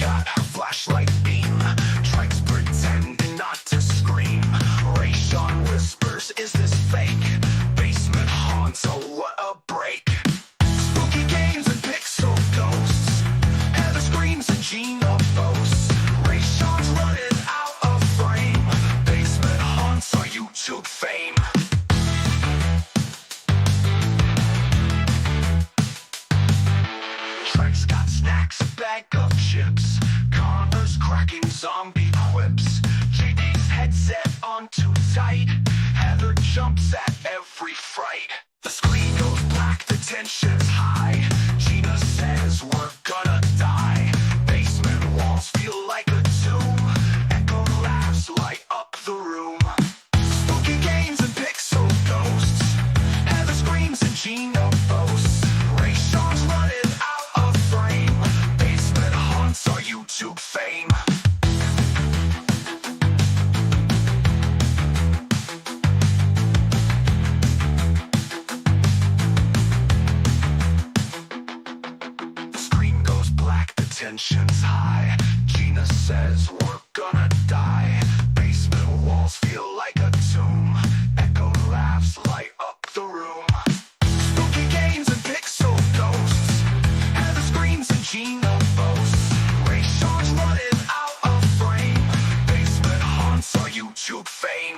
got her flashlight beam. Tries pretending not to scream. Rayshawn whispers, is this fake? Basement haunts, oh what a break. Spooky games and pixel ghosts. Heather screams and Gina boasts. Rayshawn's running out of frame. Basement haunts are YouTube fame. Trent's got snacks, a bag of chips. Connor's cracking zombie quips. JD's headset on too tight. Heather jumps at every fright. The screen goes black, the tension's high. Gina says we're gonna die. Basement walls feel like a tomb. Echo laughs light up the room. Spooky games and pixel ghosts. Heather screams and Gina boasts. Rayshawn's running out of frame. Basement haunts are YouTube fame. The screen goes black, the tension's high. Gina says we're gonna die. Basement walls feel like a tomb. Echo laughs light up the room. Spooky games and pixel ghosts. Heather screams and Gina boasts. Rayshawn's running out of frame. Basement haunts are YouTube fame.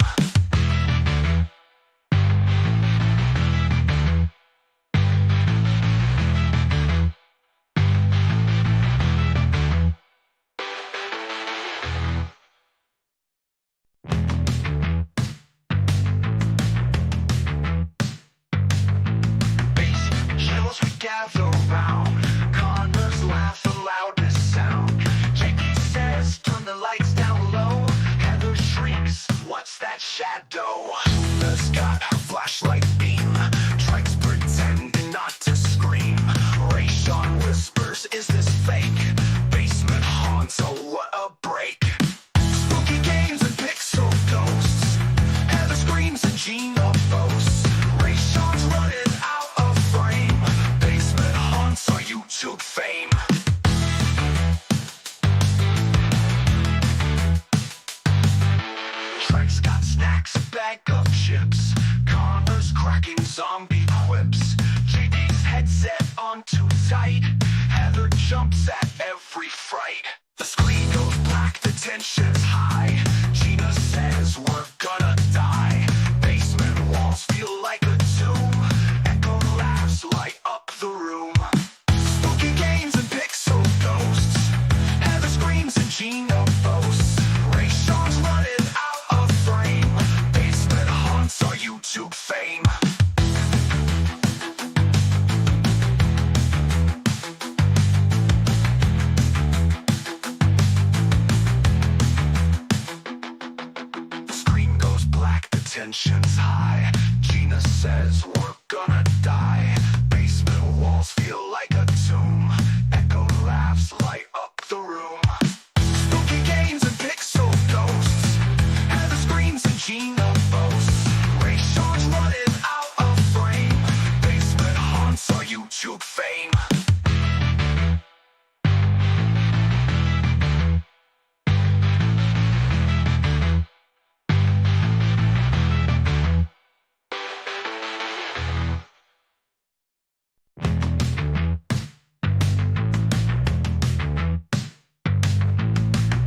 Basement chills we gather round. Connor's laugh the loudest sound. JP says turn the lights down low. Heather shrieks, what's that shadow? Luna's got her flashlight beam. Tries pretending not to scream. Rayshawn whispers, is this fake? Basement haunts, oh what a break. Spooky games and pixel ghosts. Heather screams and Gina boasts. Rayshawn's running out of frame. Basement haunts are YouTube fame. Trent's got snacks, a bag of chips. Connor's cracking zombie quips. JD's headset on too tight. Heather jumps at every fright. The screen goes black, the tension's high. Gina says we're gonna die. Basement walls feel like a tomb. Echo laughs light up the room. Spooky games and pixel ghosts. Heather screams and Gina boasts. Rayshawn's running out of frame. Basement haunts are YouTube fame. The screen goes black, the tension's high. Gina says we're gonna die. Basement walls feel like a tomb. Echo laughs light up the room. Spooky games and pixel ghosts. Heather screams and Gina boasts. Rayshawn's running out of frame. Basement haunts are YouTube fame.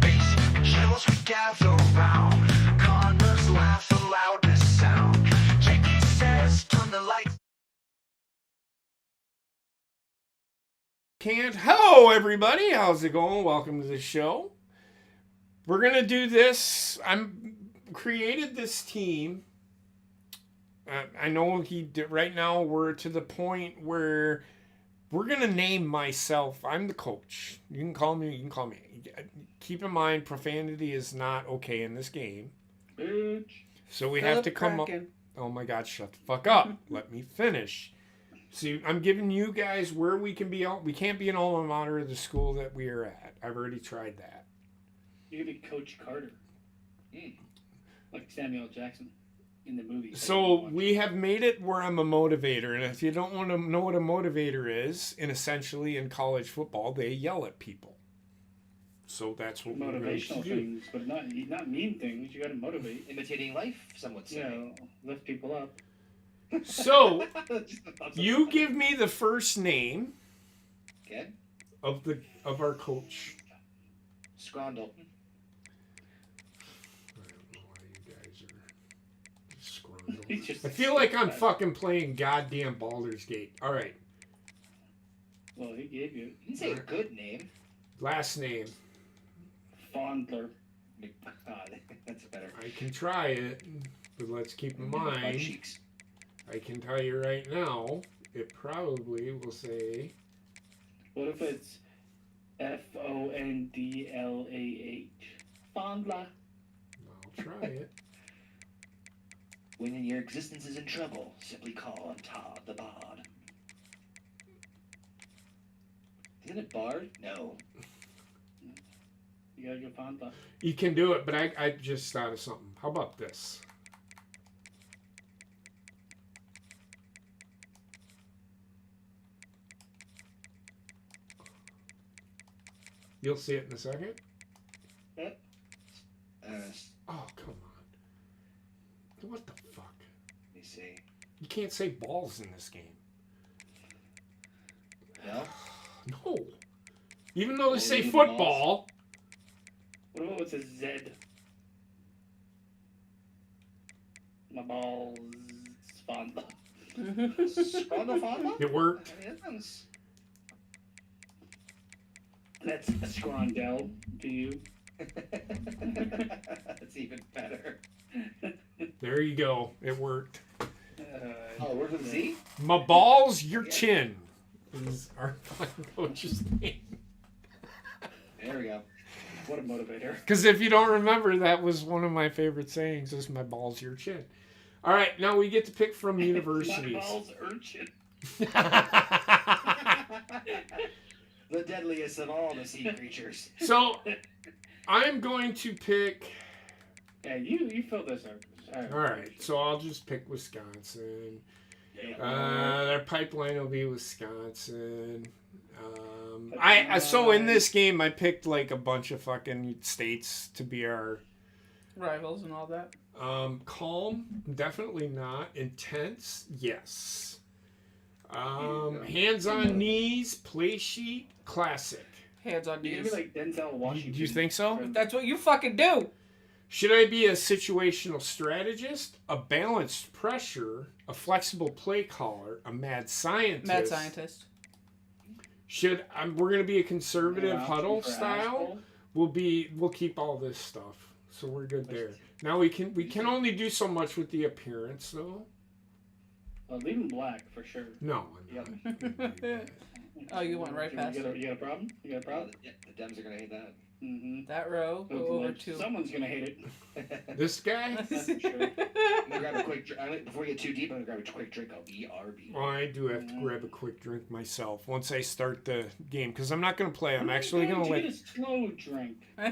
Basement chills we gather round. Connor's laugh the loudest sound. JP says turn the lights. Hello, everybody. How's it going? Welcome to the show. We're gonna do this. Created this team. I know right now we're to the point where we're gonna name myself. I'm the coach. You can call me. Keep in mind, profanity is not okay in this game. Bitch. So we have to come up. Oh my God! Shut the fuck up. Let me finish. See, I'm giving you guys where we can be. We can't be an alma mater of the school that we are at. I've already tried that. You're gonna be Coach Carter. Like Samuel L. Jackson in the movie. So we have made it where I'm a motivator. And if you don't want to know what a motivator is, essentially in college football, they yell at people. So that's what we're going to Motivational do. things, but not mean things. You got to motivate. Imitating life, some would say. You know, lift people up. So you give me the first name Okay. of our coach. Scrondle. I don't know why you guys are screwing. He's just- I feel like I'm fucking playing goddamn Baldur's Gate. All right, Well, he gave you You didn't say a good name. last name. Fondler. That's better. I can try it, but let's keep in Butt mind. cheeks. I can tell you right now, it probably will say. What if it's Fondlah? Fondler. I'll try it. When your existence is in trouble, simply call on Todd the Bard. Isn't it Bard? No. You gotta go Fondler. You can do it, but I just thought of something. How about this? You'll see it in a second. Oh, come on. What the fuck? Let me see. You can't say balls in this game. No? No. Even though they say Only football. What about what's a Z? My balls. Fondler. Scrondle Fondle? It worked. I mean, that sounds... That's a Scrondell to you. That's even better. There you go. It worked. Oh, it worked with a Z? My balls, your chin is our fucking coach's name. There we go. What a motivator. Because if you don't remember, that was one of my favorite sayings, is my balls, your chin. All right, now we get to pick from universities. My balls urchin. The deadliest of all the sea creatures. So, I'm going to pick... Yeah, you fill this out. All right, so I'll just pick Wisconsin. Their pipeline will be Wisconsin. So in this game, I picked like a bunch of fucking states to be our Rivals and all that. calm. Definitely not. Intense. Yes. Hands on knees. Play sheet. Classic. Hands on You're knees. gonna be like Denzel Washington. Do you think so? That's what you fucking do. Should I be a situational strategist, a balanced pressure, a flexible play caller, a mad scientist? Mad scientist. We're gonna be a conservative An option huddle for style? asshole? We'll keep all this stuff, so we're good there. Now we can only do so much with the appearance, though. Leave him black for sure. No, I'm not. Oh, you went right past you it. got a problem? You got a problem? Yeah, the Dems are gonna hate that. Mm-hmm. That row, go over to. Someone's gonna hate it. This guy? That's for sure. I'm gonna grab a quick drink. Before we get too deep, I'm gonna grab a quick drink of BRB. Well, I do have to grab a quick drink myself once I start the game because I'm not gonna play. I'm actually gonna Get let. a slow drink. Oh,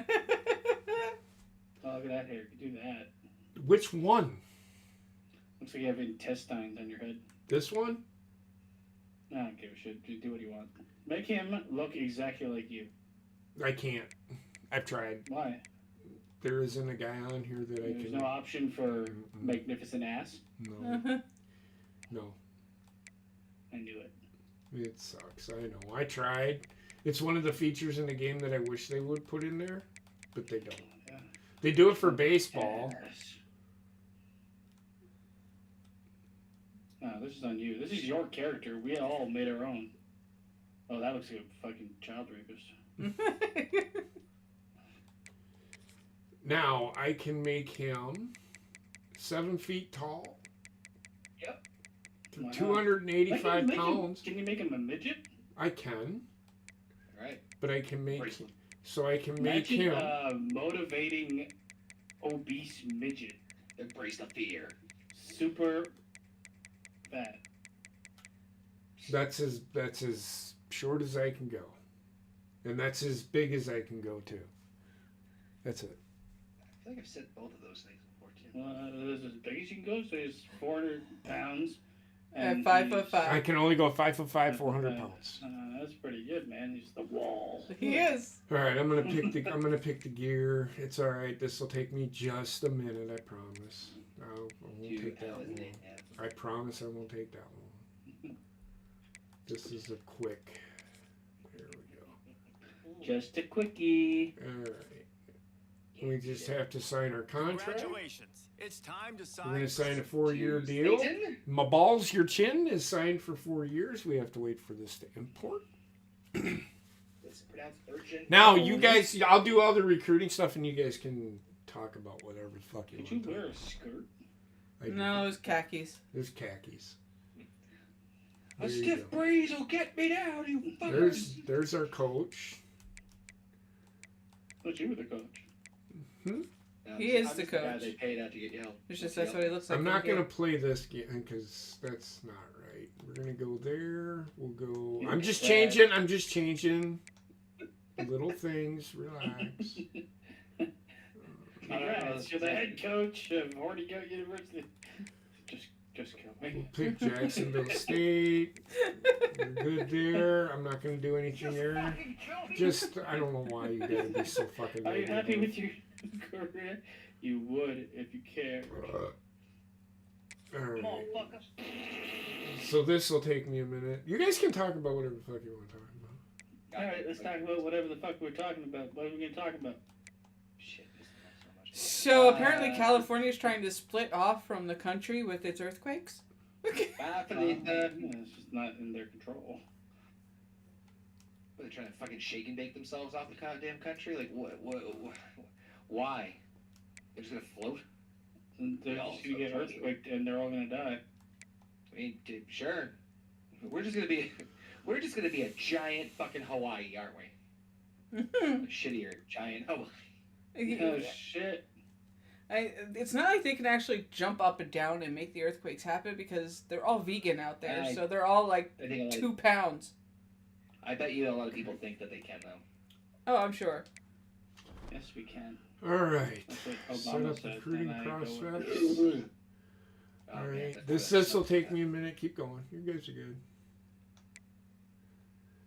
look at that hair. You can do that. Which one? Looks like you have intestines on your head. This one? I don't give a shit. Just do what you want. Make him look exactly like you. I can't. I've tried. Why? There isn't a guy on here that I There's can. no option for Mm-mm. magnificent ass. No. No. I knew it. It sucks. I know. I tried. It's one of the features in the game that I wish they would put in there, but they don't. Yeah. They do it for baseball. Yes. No, this is on you. This is your character. We all made our own. Oh, that looks like a fucking child rapist. Now I can make him 7 feet tall. Yep. Why not? 285 pounds. Can you make him a midget? I can, All right. but I can make. Bracelet. So I can make Imagine him. a motivating obese midget. Embrace the fear. Super fat. That's as short as I can go, and that's as big as I can go too. That's it. I feel like I've said both of those things before too. This is as big as you can go. So he's 400 pounds At And 5'5". I can only go 5'5", 400 pounds. That's pretty good, man. He's the wall. He is. All right, I'm gonna pick the gear. It's all right. This will take me just a minute. I promise. I won't take that long. I promise I won't take that long. This is a quick. There we go. Just a quickie. All right. We just have to sign our contract. Congratulations. It's time to sign. We're gonna sign a 4-year deal. My balls, your chin is signed for 4 years. We have to wait for this to import. It's pronounced urgent. Now, you guys, I'll do all the recruiting stuff, and you guys can talk about whatever the fuck you Did want. you wear a skirt? I do. No, it was khakis. There's khakis. A There you stiff go. breeze will get me down, you fuckers. There's our coach. Thought you were the coach. No, He I'm is just the guy coach. they paid out to get yelled. It's just that's what he looks like. I'm in not here. gonna play this game because that's not right. We're gonna go there. We'll go. I'm just changing little things. Relax. Congrats, you're the head coach of Horny Goat University. Just kill We'll me. pick Jacksonville State. We're good there. I'm not gonna do anything there. Just I don't know why you gotta be so fucking. Are you happy negative. with your career? You would if you cared. All right. So this will take me a minute. You guys can talk about whatever the fuck you want to talk about. All right, let's talk about whatever the fuck we're talking about. What are we gonna talk about? Shit, this is not so much. So apparently California is trying to split off from the country with its earthquakes. It's just not in their control. They're trying to fucking shake and bake themselves off the goddamn country? Like, what why? They're just gonna float? And they're just gonna get earthquaked and they're all gonna die. I mean, sure. We're just gonna be a giant fucking Hawaii, aren't we? A shittier giant Hawaii. Oh shit. It's not like they can actually jump up and down and make the earthquakes happen because they're all vegan out there, so they're all like I think 2 pounds. I bet you a lot of people think that they can though. Oh, I'm sure. Yes, we can. All right. That's what Set Obama up said. recruiting and I go with process. it. Oh, All man, right. that's This will take me a minute. Keep going. You guys are good.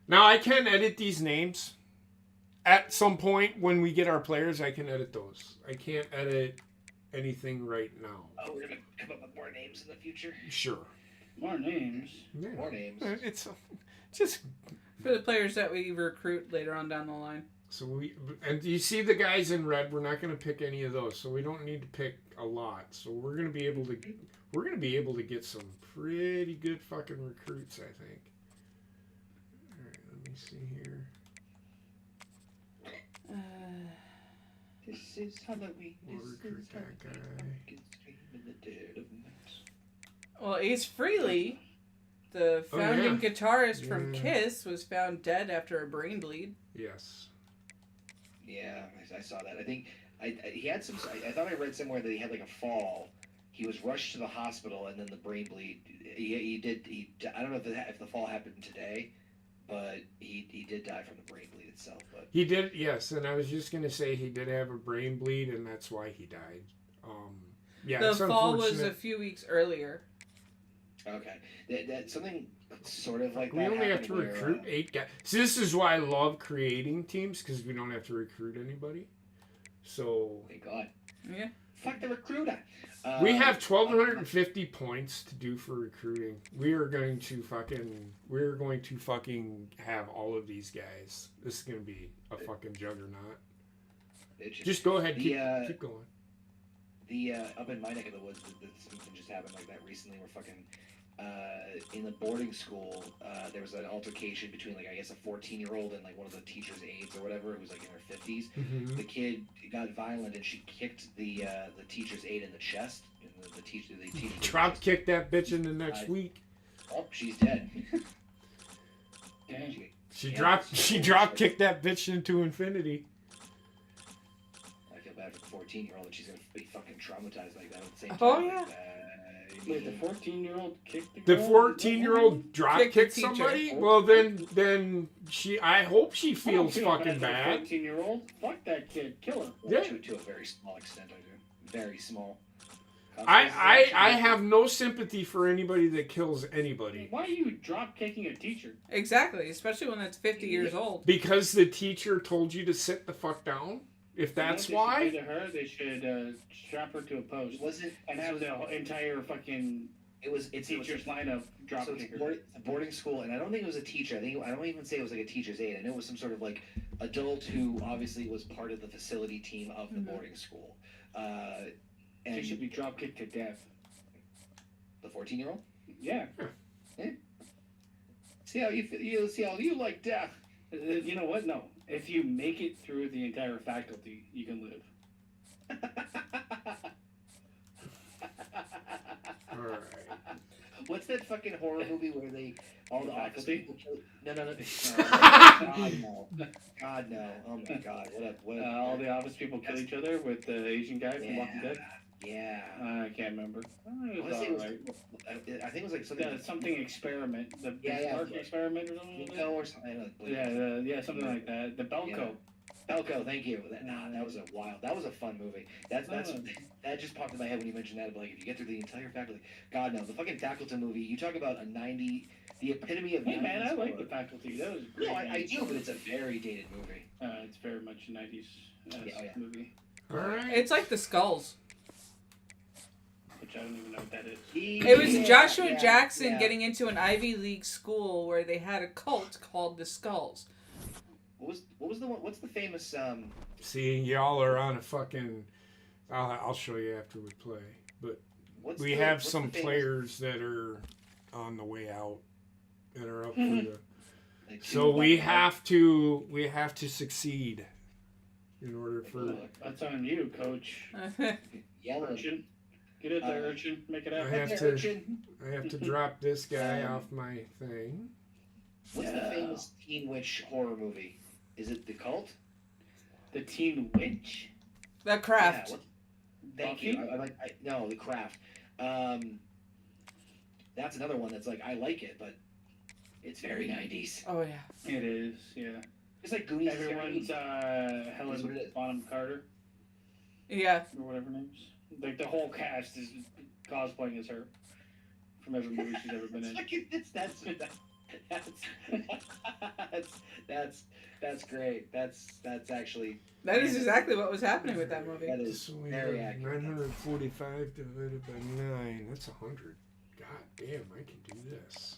Now I can edit these names. At some point when we get our players, I can edit those. I can't edit anything right now. Oh, we're gonna come up with more names in the future. Sure. More names. Yeah. More names. It's just For the players that we recruit later on down the line. so and you see the guys in red. We're not going to pick any of those, so we don't need to pick a lot. So we're going to be able to get some pretty good fucking recruits, I think. All right, let me see here. This is Halloween. We'll recruit that guy. Well, Ace Frehley, the founding yeah. guitarist from Yeah. Kiss, was found dead after a brain bleed. Yes. Yeah, I saw that. I think he had some. I thought I read somewhere that he had like a fall. He was rushed to the hospital, and then the brain bleed. He did. I don't know if the fall happened today, but he did die from the brain bleed itself. But He did, yes, and I was just going to say he did have a brain bleed, and that's why he died. Yeah, The it's fall was a unfortunate. few weeks earlier. okay, that something sort of like We that only have to happened where, recruit 8 guys. See, this is why I love creating teams, because we don't have to recruit anybody. So Thank God. Yeah. Fuck the recruiter. we have 1,250 points to do for recruiting. We're going to fucking have all of these guys. This is going to be a fucking juggernaut. Just go ahead, keep going. The up in my neck of the woods, something just happened like that recently. We're fucking in the boarding school. There was an altercation between like I guess a 14-year-old and like one of the teacher's aides or whatever, who was like in her 50s. Mm-hmm. The kid got violent and she kicked the teacher's aide in the chest. And the teacher Drop kick that bitch in the next week. Oh, she's dead. Damn. She drop kicked that bitch into infinity. I feel bad for the 14-year-old that she's gonna be fucking traumatized like that at the same time. Oh, yeah. Wait, the 14-year-old kicked the The girl? 14-year-old drop Kicked the kicked teacher. somebody. Well, then she. I hope she feels I don't feel fucking bad. 14-year-old. Fuck that kid. Kill her. Yeah. To a very small extent, I do. Very small. I have no sympathy for anybody that kills anybody. Why are you drop kicking a teacher? Exactly, especially when it's 50 years old. Because the teacher told you to sit the fuck down. If that's why. To her, they should strap her to a post. And have the entire fucking. It's teachers lineup drop kicker. It's a boarding school, and I don't think it was a teacher. I don't even say it was like a teacher's aide. I know it was some sort of like adult who obviously was part of the facility team of the boarding school. And she should be drop kicked to death. The 14-year-old? Yeah. See how you like death. You know what? No. If you make it through the entire faculty, you can live. All right. What's that fucking horror movie where they all the office people kill? No. God no! Oh my God! What? All the office people kill each other with the Asian guy from Walking Dead. Yeah. I can't remember. It was all right. I think it was like something. Something experiment. The Spark experiment or something. Or something. Yeah, something like that. The Belko. Belko, thank you. That was a fun movie. That just popped in my head when you mentioned that. But like, if you get through the entire faculty, God no, the fucking Faculty movie. You talk about the epitome of. Hey man, I like the Faculty. That was great. No, I do, but it's a very dated movie. It's very much a 90s movie. All right. It's like the Skulls. Which I don't even know what that is. It was Joshua Jackson getting into an Ivy League school where they had a cult called the Skulls. What was the one? What's the famous? See, y'all are on a fucking. I'll show you after we play. But we have some players that are on the way out that are up for the. So we have to succeed in order for. That's on you, Coach. Urchin. Get it there, Urchin. Make it happen. I have to drop this guy off my thing. What's the famous Teen Witch horror movie? Is it The Cult? The Teen Witch? The Craft. Yeah, thank you. No, The Craft. That's another one that's like, I like it, but it's very 90s. Oh, yeah. It is, yeah. It's like Goonies. Everyone's Helen Bonham Carter. Yeah. Or whatever her name's. Like, the whole cast is cosplaying as her from every movie she's ever been in. That's great. That's actually. That is exactly what was happening with that movie. That is very accurate. 945 divided by 9. That's 100. God damn, I can do this.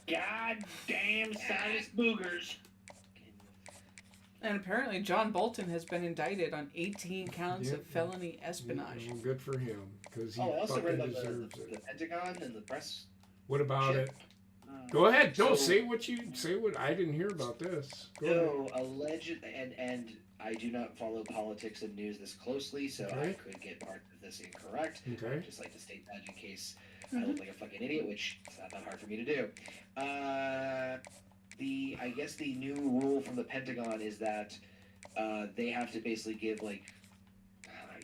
God damn Silas Boogers. And apparently John Bolton has been indicted on 18 counts of felony espionage. Well, good for him, because he I also read fucking about deserves the it. Pentagon and the press. What about it? Go ahead. No, say what I didn't hear about this. Go ahead. Alleged, and I do not follow politics and news this closely, so I could get part of this incorrect. Okay. I'd just like to state that in case I look like a fucking idiot, which is not that hard for me to do. I guess the new rule from the Pentagon is that they have to basically give you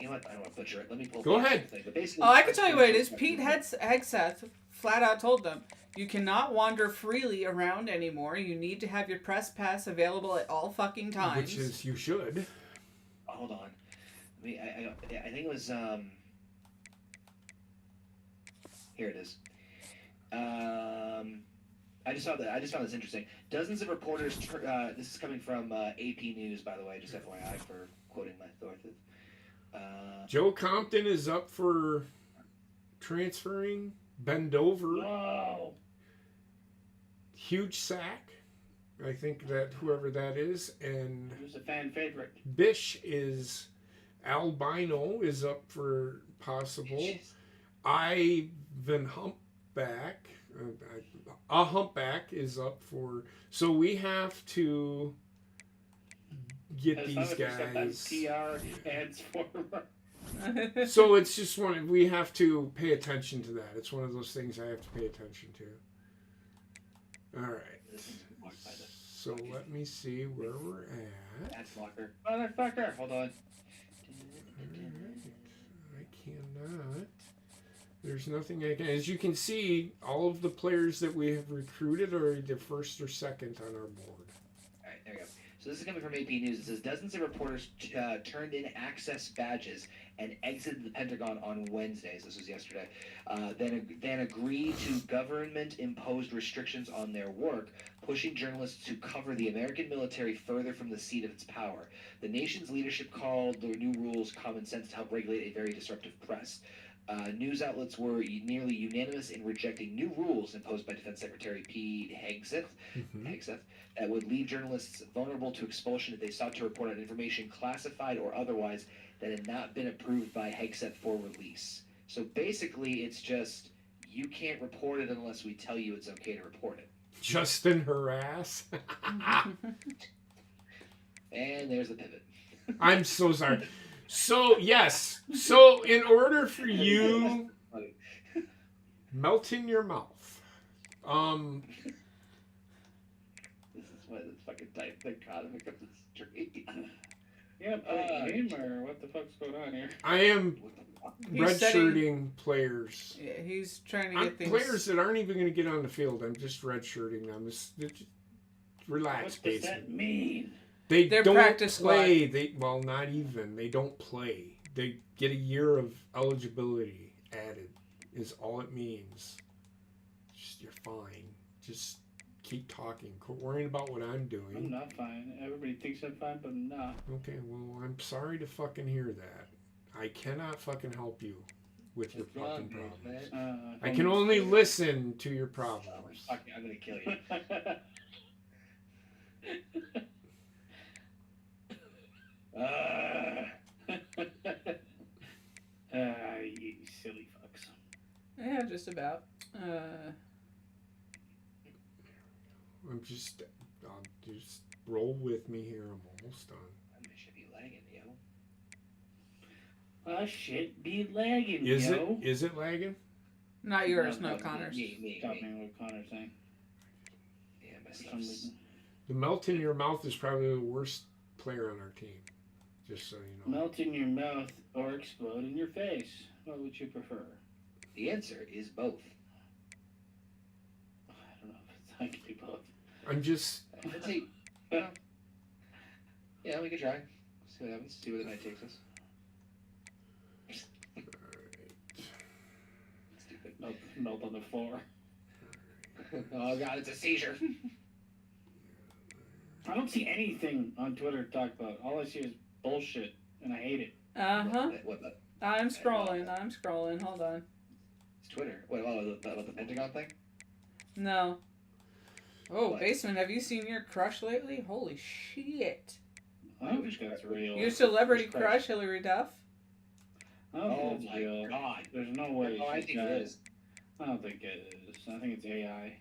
know what? I don't want to butcher it. Let me pull. Go ahead. Thing. But basically, I can tell you what it is. Pete Hegseth flat out told them, you cannot wander freely around anymore. You need to have your press pass available at all fucking times. Which is, you should. Hold on. I think it was here it is. I just found this interesting. Dozens of reporters. This is coming from AP News, by the way, just FYI for quoting my authority. Joe Compton is up for transferring. Bend over. Whoa. Huge sack. I think that whoever that is, and He was a fan favorite. Bish is albino is up for possible. Ivan Humpback, a humpback is up for. So we have to get these guys. PR ads for. So it's just we have to pay attention to that. It's one of those things I have to pay attention to. All right. So let me see where we're at. That's Locker. Motherfucker. Hold on. All right. I cannot. There's nothing I can. As you can see, all of the players that we have recruited are either first or second on our board. All right, there we go. So this is coming from AP News. It says dozens of reporters turned in access badges and exited the Pentagon on Wednesdays. This was yesterday. Then agreed to government-imposed restrictions on their work, pushing journalists to cover the American military further from the seat of its power. The nation's leadership called the new rules common sense to help regulate a very disruptive press. News outlets were nearly unanimous in rejecting new rules imposed by Defense Secretary Pete Hegseth that would leave journalists vulnerable to expulsion if they sought to report on information classified or otherwise that had not been approved by Hegseth for release. So basically, it's just you can't report it unless we tell you it's okay to report it. Justin harass. And there's the pivot. I'm so sorry. So, yes. So, in order for you, melt in your mouth. This is why this fucking type the comic of the street. Yeah, play game or what the fuck's going on here? I am redshirting players. Yeah, he's trying to get things. Players that aren't even going to get on the field. I'm just redshirting them. Just relax, What does that mean? They're don't practice play. Not even. They don't play. They get a year of eligibility added. Is all it means. Just you're fine. Just keep talking. Quit worrying about what I'm doing. I'm not fine. Everybody thinks I'm fine, but I'm not. Okay, well, I'm sorry to fucking hear that. I cannot fucking help you with your fucking problems. I can only listen to your problems. I'm gonna kill you. You silly fucks. Yeah, just about. Just roll with me here. I'm almost done. I should be lagging, yo. I should be lagging, Is yo. it lagging? Not yours, no, Connor's. Stop me what Connor's saying. Yeah, my For some stuff's... reason. The melt in your mouth is probably the worst player on our team. Just so you know. Melt in your mouth or explode in your face. What would you prefer? The answer is both. I don't know if it's, I can do both. I'm just. Let's see. Yeah, we can try. See what happens. See where the night takes us. Stupid. Melt on the floor. Oh god, it's a seizure. I don't see anything on Twitter to talk about. All I see is bullshit, and I hate it. What the? I'm scrolling. Hold on. It's Twitter. What about the Pentagon thing? No. Oh, What? Basement, have you seen your crush lately? Holy shit. I wish that's real. Your celebrity Who's crush, Hillary Duff? I don't Oh think it's my real. god. There's no way. Oh, I she's think got it is. I don't think it is. I think it's AI.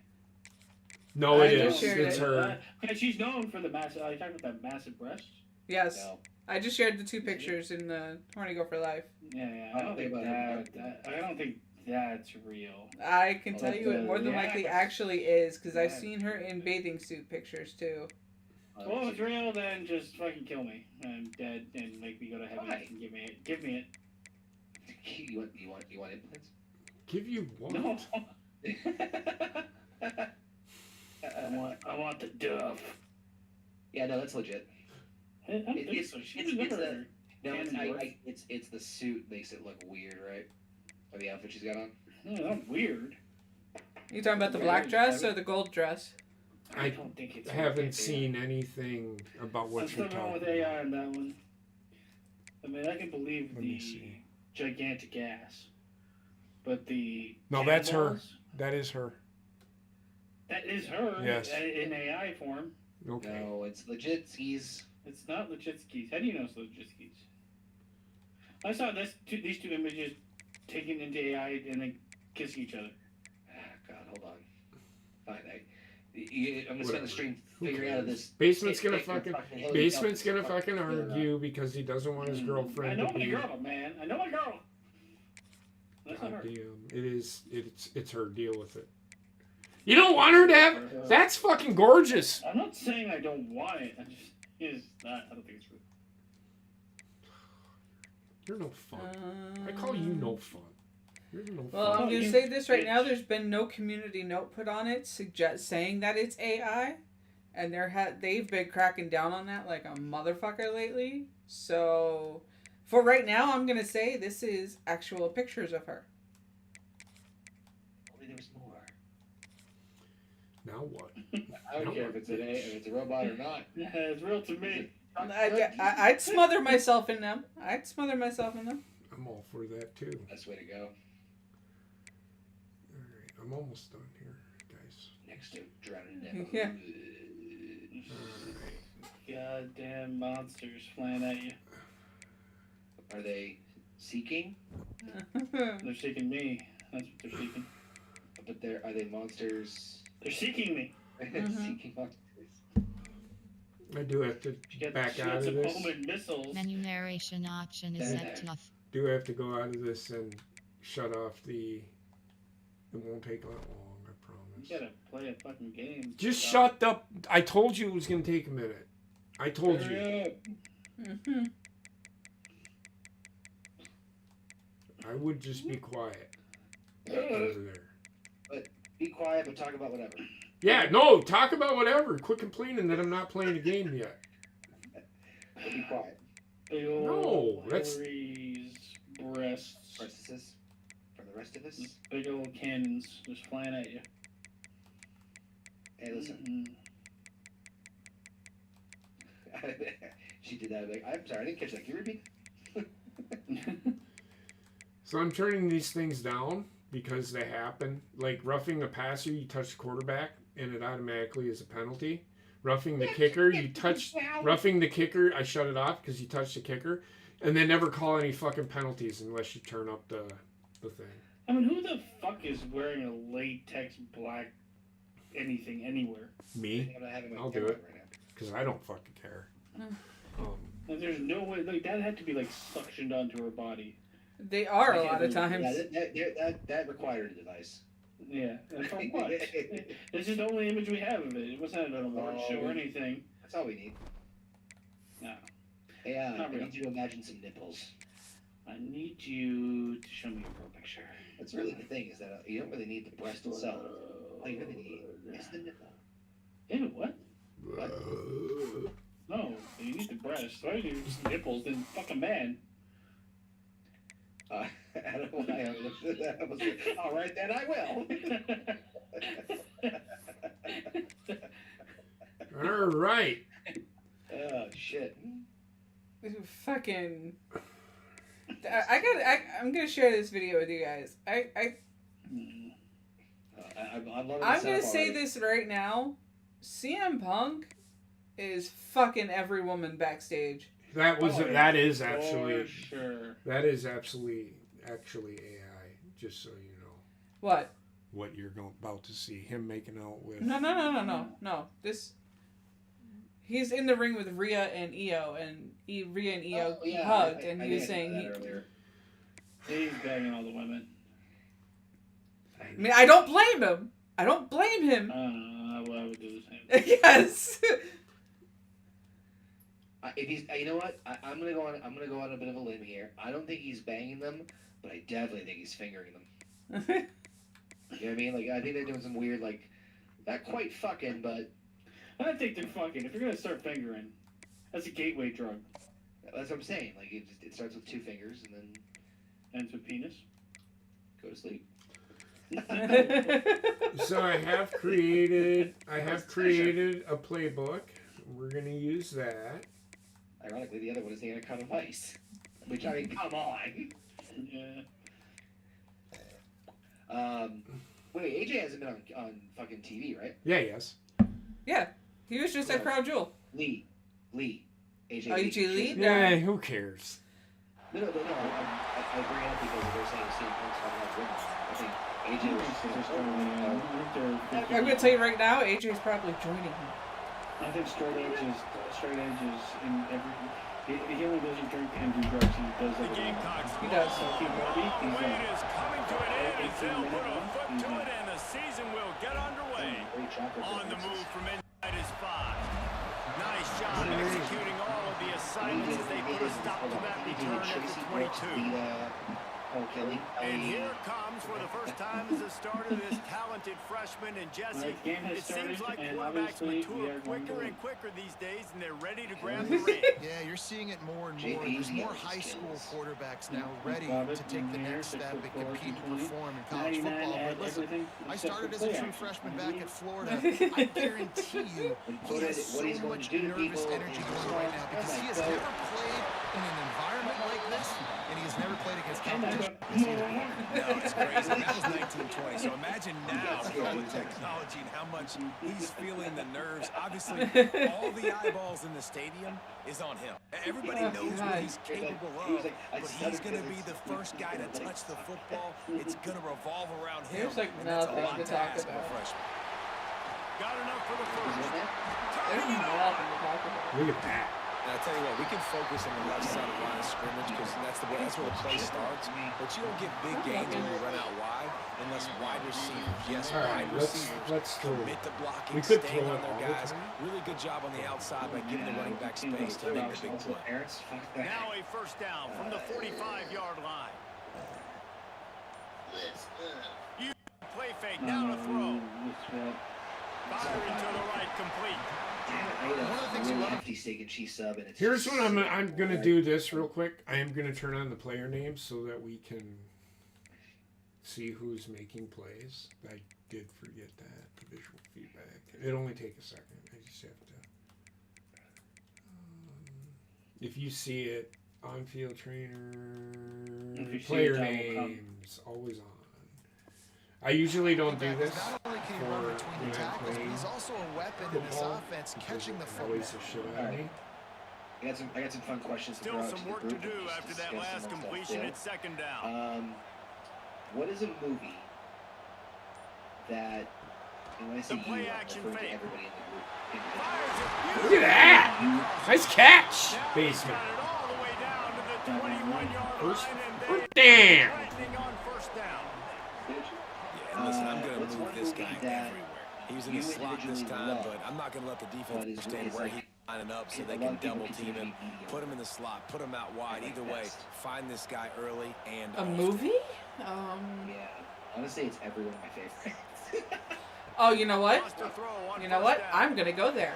No, I it just is. shared It's it. her. And she's known for the massive. Are you talking about that massive breast? Yes. No. I just shared the 2 pictures in the Horny Goat for Life. Yeah. I I don't don't think think about that. I don't think that's real. I can Oh, tell you it more than yeah. likely actually is, because I've Yeah. seen her in bathing suit pictures too. Well, if it's real, then just fucking kill me. I'm dead and make me go to heaven. Why? And give me it. Give me it. You want implants? Give you what? No. I want the dove. Yeah, no, that's legit. I don't think It's- so. She it's- was it's never. No, Handsworth. it's the suit makes it look weird, right? Or the outfit she's got on. No, not weird. You talking about the black dress or the gold dress? I don't think it's. haven't seen anything about I'm what still you're going talking with about. AI on that one. I mean, I can believe Let me the see. gigantic ass, but the No, that's her. cannonballs, That is her. That is her. Yes. In AI form. Okay. No, it's legit skis. It's not legit skis. How do you know it's legit skis? I saw these two images taken into AI and then kissing each other. Ah, God, hold on. Fine, I'm gonna spend the stream Who figuring out cares? this. Basement's gonna Hillary Basement's Duff gonna is fucking argue because he doesn't want his I girlfriend know to my be. girl, man. I know my girl. That's not her. Goddamn. It's her. Deal with it. You don't want her to have. That's fucking gorgeous. I'm not saying I don't want it. I just it's not. I don't think it's real. You're no fun. I call you no fun. You're no Well, fun. I'm going to say this right now. There's been no community note put on it saying that it's AI. and they've been cracking down on that like a motherfucker lately. So, for right now, I'm gonna say this is actual pictures of her. Only there was more. Now what? I don't care if it's a robot or not. Yeah, it's real to me. I'd smother myself in them. I'm all for that too. Best way to go. Alright, I'm almost done here, guys. Next to drowning in Yeah. Alright. Goddamn monsters flying at you. Are they seeking? They're seeking me. That's what they're seeking. But are they monsters? They're seeking me. Seeking monsters. I do have to back out of some this. homemade missiles. Menu narration option is set to off. Do have to go out of this and shut off the. It won't take that long, I promise. You gotta play a fucking game. Just shut up. I told you it was going to take a minute. I told you. Hurry up. I would just be quiet. Over there. But be quiet, but talk about whatever. Yeah, no, talk about whatever. Quit complaining that I'm not playing a game yet. But be quiet. Big old No, that's- Hillary's breasts. Princesses. For the rest of us. Big old cannons just flying at you. Hey, listen. She did that. Like, I'm sorry, I didn't catch that. Can you repeat? So I'm turning these things down because they happen. Like roughing a passer, you touch the quarterback and it automatically is a penalty. Roughing the kicker, roughing the kicker, I shut it off because you touched the kicker. And they never call any fucking penalties unless you turn up the thing. I mean, who the fuck is wearing a latex black anything anywhere? Me? I'm not having my I'll do camera it. right now. Because I don't fucking care. Like, there's no way. Like, that had to be like suctioned onto her body. They are a lot of times. Yeah, that required a device. Yeah. And for what? This is the only image we have of it. It wasn't an award show or anything. That's all we need. No. Hey, Not I real. need you to imagine some nipples. I need you to show me a real picture. That's really the thing, is that you don't really need the breast itself. All you really need is the nipple. Ew, what? No, you need the breast. Why do you use nipples? Then fuck a man. I don't know why I understood that. I was like, all right, then I will. All right. Oh, shit. Fucking. I'm gonna share this video with you guys. I'm loving I'm this gonna up say already. this right now. CM Punk is fucking every woman backstage. That is actually For sure. that is actually AI. Just so you know What? what you're about to see him making out with. No. He's in the ring with Rhea and Io, and Rhea and Io hugged, and he was saying he. earlier. He's bagging all the women. I mean, I don't blame him. I don't blame him. I would do the same. Yes. If he's, you know what? I'm gonna go on a bit of a limb here. I don't think he's banging them, but I definitely think he's fingering them. You know what I mean? Like, I think they're doing some weird, like, not quite fucking, but I think they're fucking. If you're gonna start fingering, that's a gateway drug. that's what I'm saying. Like, it starts with 2 fingers and then Ends with penis. go to sleep. So I have created a playbook. We're gonna use that. Ironically, the other one is the Anaconda Vice. Which, I mean, come on. Yeah. Wait, AJ hasn't been on fucking TV, right? Yeah. Yes. Yeah, he was just at Crown Jewel. Lee. AJ AJ Lee? Yeah. Who cares? No. I bring it up because they're saying CM Punk's talking about women. I think AJ was I'm gonna tell you right now, AJ's probably joining him. I think straight edge is in every. He only doesn't drink and do drugs. He does The everything. Gamecocks He does. So keep ready. He's wait is coming to an end as they'll put a foot to it and the season will get underway. great chocolate On the references. move from inside his 5. Nice job executing all of the assignments as they put a stop to that return at the 22. Kelly. And here comes for the first time as a starter this talented freshman. And Jesse, Alright, game has it seems started, like and quarterbacks obviously we mature are going quicker to and quicker these days, and they're ready to grab the ring. Yeah, you're seeing it more and more. JP's There's more got high these school skills. quarterbacks now Yeah, ready Bobbitt to take the in here, next step and 6'4", compete and 220. perform in college 99 football. had But listen, everything I except started for as a play true action. freshman back at Florida. I guarantee you he What has is- so what he's going much to do to nervous people energy in going this right now because one. he has Oh my never played in an environment like this, and he has never played against And I competition. got- No, it's crazy. That was 1920. So imagine now with all the technology and how much he's feeling the nerves. Obviously, all the eyeballs in the stadium is on him. Everybody Oh, knows God. what he's capable He was of, like, I but said he's it going to because be the it's- first guy to touch the football. It's going to revolve around him. There's, like, and that's a nothing lot to to talk ask of a about. freshman. Got enough for the Is first. it that? There's nothing to talk about. Look at that. And I tell you what, we can focus on the left side of line of scrimmage because that's where the play starts. But you don't get big gains when you run out wide unless wide receivers, yes, All right, wide let's receivers throw it. commit to blocking, We could staying throw on it all their the guys. time. Really good job on the outside by giving the running back space to make the big play. Parents, fuck that. Now a first down from the 45-yard line. You play fake, now to throw. Fire into the right, complete. Damn it, I ate One of the things you a really love- hefty steak and cheese sub, and it's Here's just what I'm sitting gonna right- do this real quick. I am gonna turn on the player names so that we can see who's making plays. I did forget that, the visual feedback. It only take a second. I just have to. If you see it, on-field trainer, If you see player it, that will come. names, always on. I usually don't do this Not only can he for run when between I'm the tackles, but playing he's also a weapon in this football offense, because catching the it football. annoys the shit out of me. I got some fun questions. to Still throw out some to the work to group do and just after that discuss last amongst completion at ourselves. second down. What is a movie that, and when I say The play you, I'm action referring to fake. everybody in the group. Fires it Look at that! Nice catch, Now he's basement. got it all the way down to the 21-yard First, line, and first they damn. threatening on first down. Yeah, and listen, I'm going What's to one move this movie guy that everywhere. He was in you the slot this individually time, love, but I'm not going to let the but defense is- understand is where like- he's lining up so a they lot can of people double consider team him, mediocre. put him in the slot, put him out wide. Like Either way, best. find this guy early and A often. movie? Yeah, honestly, it's every one of my favorites. Oh, you know what? Lost a throw on You know first what? down. I'm gonna go there.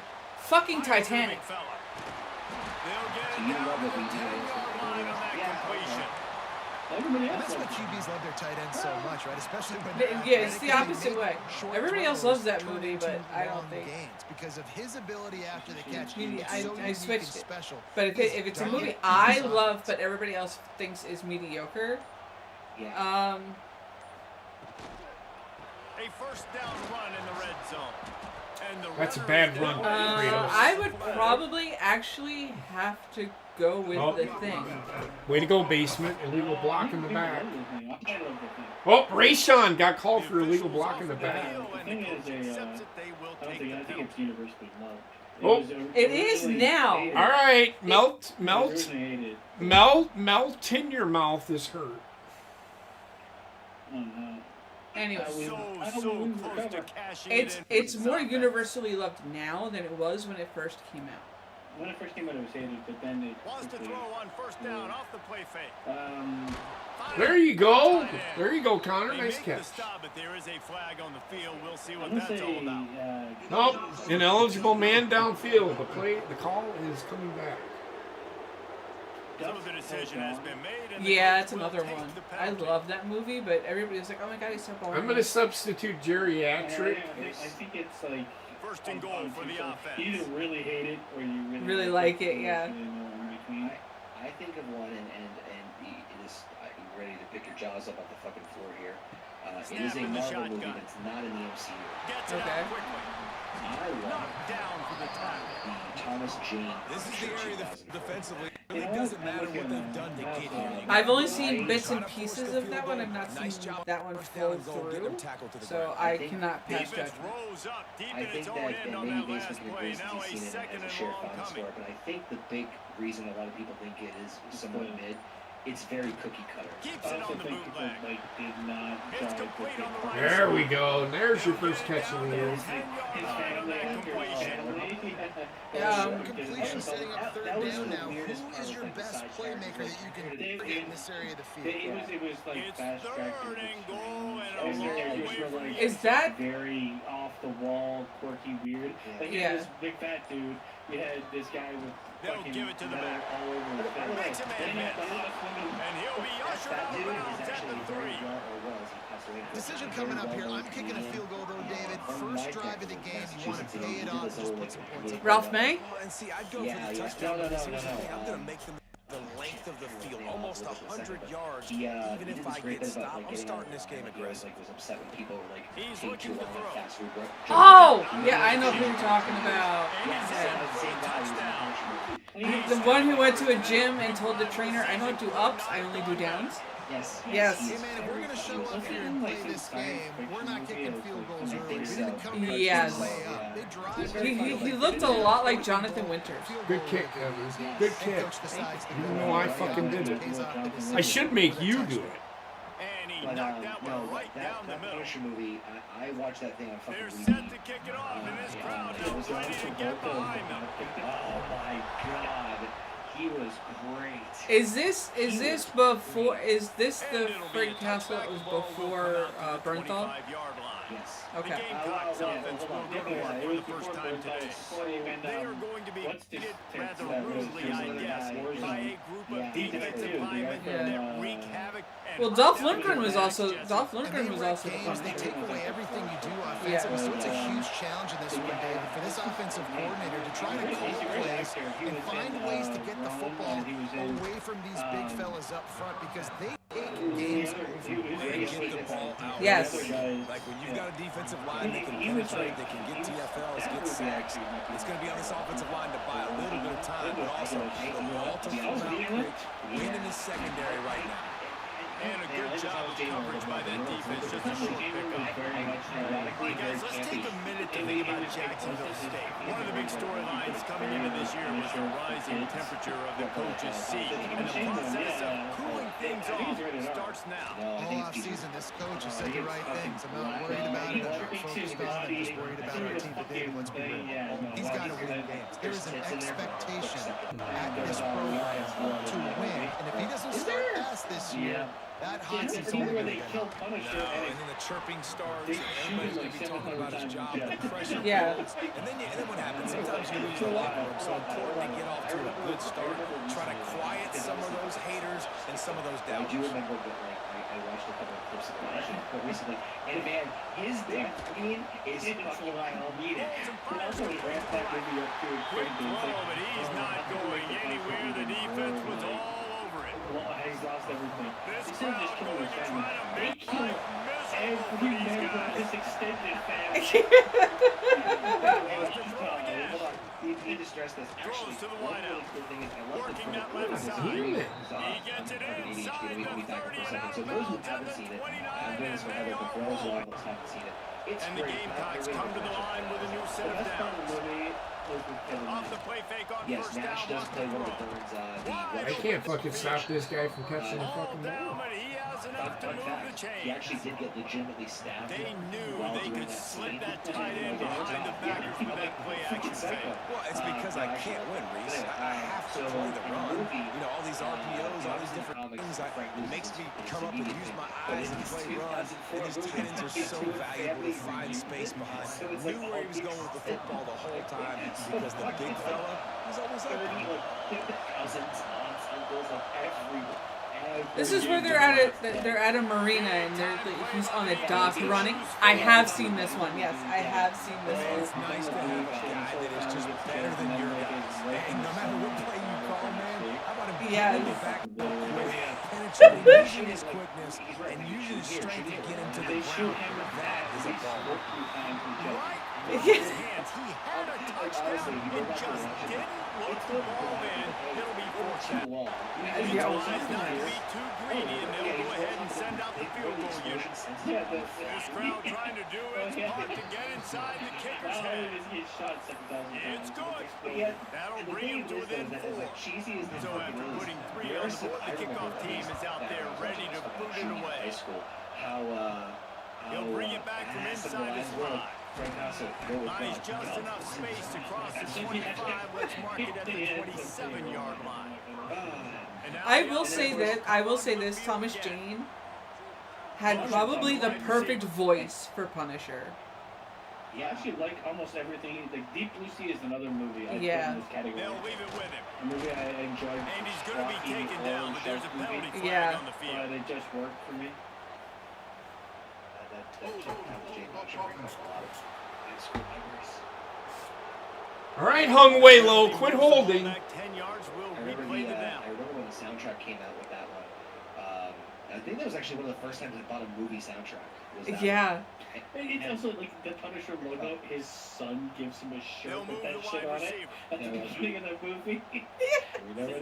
Fucking Fires Titanic. the big fella. They'll get it You down love to it the when you do 10-yard it. line on that Yeah, completion. Everybody And else that's why loves it. QBs love their tight ends so much, right? Especially when Yeah, it's the athletic, opposite they way. make short Everybody else throws loves that turn movie, into but I don't long think- gains because of his ability after the catch. Maybe It's I- so I unique and switched it. special. But if, He's if it's a done movie it. I He's love, offense. but everybody else thinks is mediocre, Yeah. A first down run in the red zone. And the That's a runner bad is run, down. Kratos. I would probably actually have to go with Oh. the thing. Way to go, basement. Illegal block in the People back. love the thing. I love the thing. Oh, Rayshawn got called The for illegal officials block in the off back. field, The and thing the is, coach accepts it. They will I don't take think, the I think penalty. it's universally loved. Oh. was It is originally now. hated. All right, melt, It was melt, originally hated. melt in your mouth is hurt. Oh, no. Anyway, So close to cashing it's it in. it's for more South universally loved now than it was when it first came out. When it first came out, it was hated, but then it. Wants to quickly, throw on first down off the play fake. Fire. There you go. Tight end. There you go, Connor. They Nice make the catch. stop, but there is a flag on the field. We'll see I'm what gonna that's all say. about. Nope, ineligible man downfield. The call is coming back. So the decision has been made. And the Yeah, coach it's will another take one. the I penalty. love that movie, but everybody's like, "Oh my god, he's so boring." I'm gonna substitute geriatric. I think it's like. First and goal for the offense. You either really hate it or you Really like it, or yeah. there's really nowhere in between. I think of one, and it is you ready to pick your jaws up off the fucking floor here. It is a Snap in the Marvel movie shotgun. that's not in the MCU. Gets it Okay. out quickly. I love Knocked down for the tackle. the Thomas Jane. This is the area that 2004. defensively, You it know doesn't what? I'm matter looking what they've at done to that. get here. You I've only gotta seen try bits to and force pieces the of that field one. goal. I've not Nice seen job. that one First full down goal, get through, them tackled to the so ground. I think cannot pass Defense judgment. rose up deep I in think its own that end on maybe that last basically play. agrees Now that a he's seen it second as a and shared long finance coming. score, but I think the big reason a lot of people think it is somewhat mid it's very cookie cutter. Keeps I it also on the think people bootleg. like did not It's try to complete on the get- right. There we go. And there's your first catch of the year. His family after Completion setting up third that was down the now. Who weirdest part is of, your like, the best side playmaker tracks. that you can They- get in this area of the field? It was like It's fast track. third and goal and a And long they way just were from like Is that- very off the wall, quirky, weird? Like you Yeah. had this big fat dude. You had this guy with They'll fucking give it to the metal back. all over his face. Makes a man Then you miss. had the last woman. And he'll be ushered That out of dude bounds is at actually the very 3. well, or was, he passed away. Decision coming up here. I'm kicking a field goal though, David. First drive of the game. You want to pay it off. Just put some points up. Ralph May? Well, and see, I'd go Yeah, for the yeah. touchdown. No, but no, here's no, the no, thing. I'm no. going to make them the length of the field, almost 100 yards. He, Even he if did I this great get thing about, stopped, like, I'm getting starting out, this game like, he was, aggressive. like, was upset when people were like He's taking looking too to long throw. and fast food. Oh, yeah, I know who you're talking about. The one who went to a gym and told the trainer, I don't do ups, I only do downs. Yes. Yes. Hey man, if we're gonna show up here and play this game, we're not kicking field goals early. We didn't come here Yes. to lay up. They drive. He looked a lot like Jonathan Winters. Good kick, Evans. Good kick. Coach decides to You go know I for it. fucking did it. Pays off the decision. I should make you do it. And he But knocked that no, one right down the that middle. Punisher movie, I watched that thing on fucking They're repeat. set to kick it off, and this crowd is ready to get behind them. Oh my god, he was great. Is this before? Is this the Frank Castle that was before Bernthal? 25-yard line. Yes. The Okay. Gamecock offense will go to work for the first time today. They are And, going to be what's this hit text rather that was rudely, just I the guess, guy, by a group yeah, of he did defensive too, the guy linemen from, that wreak havoc. and Well, Dolph knock down Lundgren was the also Jets. Dolph And Lundgren they was wreck also the games, they punter. take away everything you do offensively, so it's a huge challenge in this one, David, for this offensive coordinator to try to call plays and find ways to get the football away from these big fellas up front because they take games over. They get the ball out. Yes. Like when you've got a defensive line that can penetrate, that can get TFLs, get sacks, it's going to be on this offensive line to buy a little bit of time, but also the wall to come out quick, win in the secondary right now. And a good job of coverage by that defense. Just a short pickup. All right, guys, let's take a minute to think about Jacksonville State. One of the big storylines coming into this year was the rising temperature of the coach's seat. And the process of cooling things off starts now. All offseason, this coach has said the right things. I'm not worried about it. I'm not focused on it. I'm just worried about our team today. Let's be real. He's got to win games. There is an expectation at this program to win. And if he doesn't start fast this year, that hot seat's only going to they get killed hot. Punisher And and then the chirping starts, They and everybody's going to be shoot talking like about his 700 job, times. the pressure Yeah. builds, and then what happens? Sometimes you lose the locker room, so important to get off to a good start, try to quiet some of those haters and some of those I do doubters. remember that, like, I watched a couple of clips of it recently, and man, his depth queen is fucking unbeaten. also he ran that movie up to Quick throw, but he's not going anywhere. The defense was all over it. He's lost everything. This Instead of just crowd killing going his to family, try to they make kill life miserable every for these member of guys. his extended family. You need to stress this. Actually, Throws to the one wideout. really good thing is I love Working the that left side. Damn it. He gets it inside the 30 and out So of those who bounds at haven't the seen it, 29, I'm doing this for and they Heather, but are for those who rolling. haven't seen it, it's And the great. Gamecocks come to the line with a new set The of best part of the downs. movie was with Kevin Off the Nash. play fake on Yes, first Nash down, does wants play to one of throw. Burns' I can't fucking stop this guy from catching the All fucking down, ball. but he has enough to Fun move the fact, chains. he actually did get legitimately stabbed. They knew while they doing could that slip scene. that tight end behind the backers with that play action fake. Well, it's because I can't win, Reese. I have to play the run. You know, all these RPOs, all these different things. It makes me come up and use my eyes and play run. And these tight ends are so valuable to find space behind. Knew where he was going with the football the whole time because the big fella was always open. Cousins, aunts, uncles, like every This is where they're at a marina and he's on a dock running. I have seen this one. Yes, I have seen this It's one. nice to have a guy that is just better than your guys. And no matter what play you call, man, how about him Yes. pulling it back penetrating, using his quickness, and using his strength to get him to the They shoot ground. him with that. That is a ball. Right in Yes. his hands. He had a touchdown and just didn't look the ball in. It'll be fourth down. Yeah. Let's not be too greedy, and they'll go ahead and send out the field goal unit. This crowd trying to do its part to get inside the kicker's head. It's good. That'll bring him to within 4. So after putting 3 on the board, the kickoff team is out there ready to boot it away. He'll bring it back from inside his 5. Buys just enough space to cross the 25. Let's mark it at the 27-yard line. I will say this. Thomas Jane had probably the perfect voice for Punisher. Yeah, I actually like almost everything. Like Deep Blue Sea is another movie I put in this category. They'll leave it with him. A movie I enjoyed. And he's going to be taken down, but there's a penalty flag Yeah. on the field. They just worked for me. All right, hung way low. Quit holding. Back 10 yards, we'll replay the down. I remember when the soundtrack came out with that one. I think that was actually one of the first times I bought a movie soundtrack. Was that Yeah. one. It's also like the Punisher logo. His son gives him a They'll shirt move with that the shit wide on it receiver. at the beginning of the movie.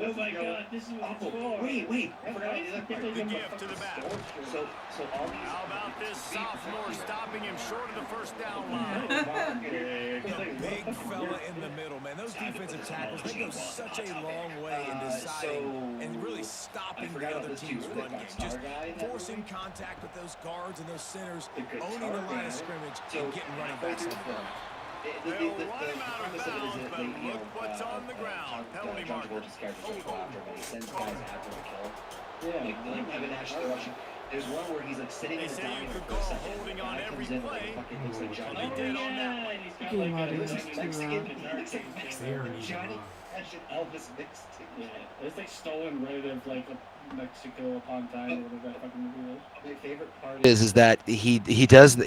Oh my god, this is what it's for. Wait, I forgot the other part. The gift to the back. So all these. How about this sophomore stopping him short of the first down line? The big fella in the middle, man. Those defensive tackles, they go such a long way in deciding and really stopping the other team's run game. Just forcing contact with those guards and those centers, owning the line of scrimmage, and getting running backs on the front. They'll run him out of bounds, but look what's on the ground. Penalty marker. Sends guys after the kill. Like Evan Nash, they're rushing. There's one where he's like sitting in They the say you diamond could for go a second. holding The on guy every comes in play. like fucking looks like Johnny. They did on that one. And he's got Game like audio a is too Mexican. loud. He looks like Mexican. Johnny Cash and Elvis mixed together. Yeah, it's like stolen right of like Mexico upon time or whatever that fucking movie was. My favorite part is that he does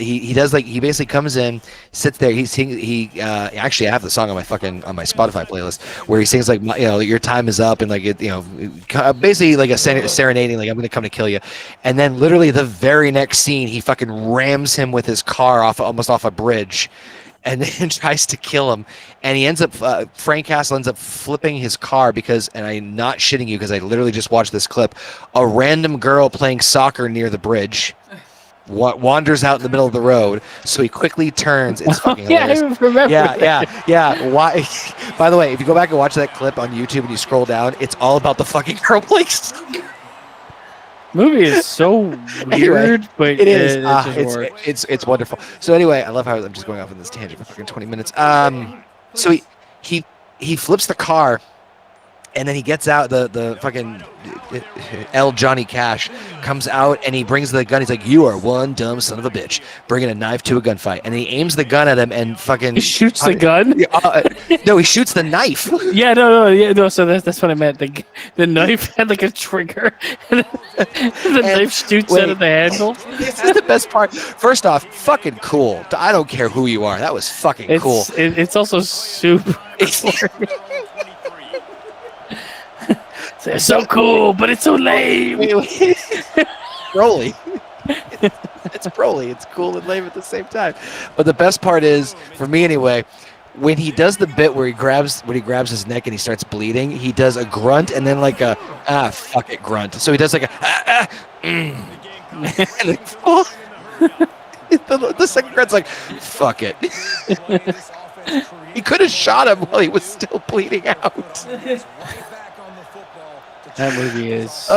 like he basically comes in, sits there. Actually I have the song on my Spotify playlist where he sings like your time is up and like it basically like a serenading like I'm gonna come to kill you, and then literally the very next scene he fucking rams him with his car almost off a bridge. And then tries to kill him, and he ends up. Frank Castle ends up flipping his car because, and I'm not shitting you because I literally just watched this clip. A random girl playing soccer near the bridge wanders out in the middle of the road, so he quickly turns. It's fucking hilarious. I remember. Yeah. Why? By the way, if you go back and watch that clip on YouTube and you scroll down, it's all about the fucking girl playing soccer. Movie is so weird, but it is. it just works. It's wonderful. So anyway, I love how I'm just going off on this tangent for fucking 20 minutes. So he flips the car, and then he gets out the fucking L. Johnny Cash comes out and he brings the gun. He's like, "You are one dumb son of a bitch," bringing a knife to a gunfight, and he aims the gun at him and fucking He shoots the gun. No, he shoots the knife. No. So that's what I meant. The knife had like a trigger, and the knife shoots out of the handle. This is the best part. First off, fucking cool. I don't care who you are. That was fucking cool. It's also super. They're so cool, but it's so lame. Broly. It's Broly. It's cool and lame at the same time. But the best part is, for me anyway, when he does the bit where he grabs his neck and he starts bleeding, he does a grunt and then like a fuck it grunt. So he does like a the second grunt's like fuck it. He could have shot him while he was still bleeding out. That movie is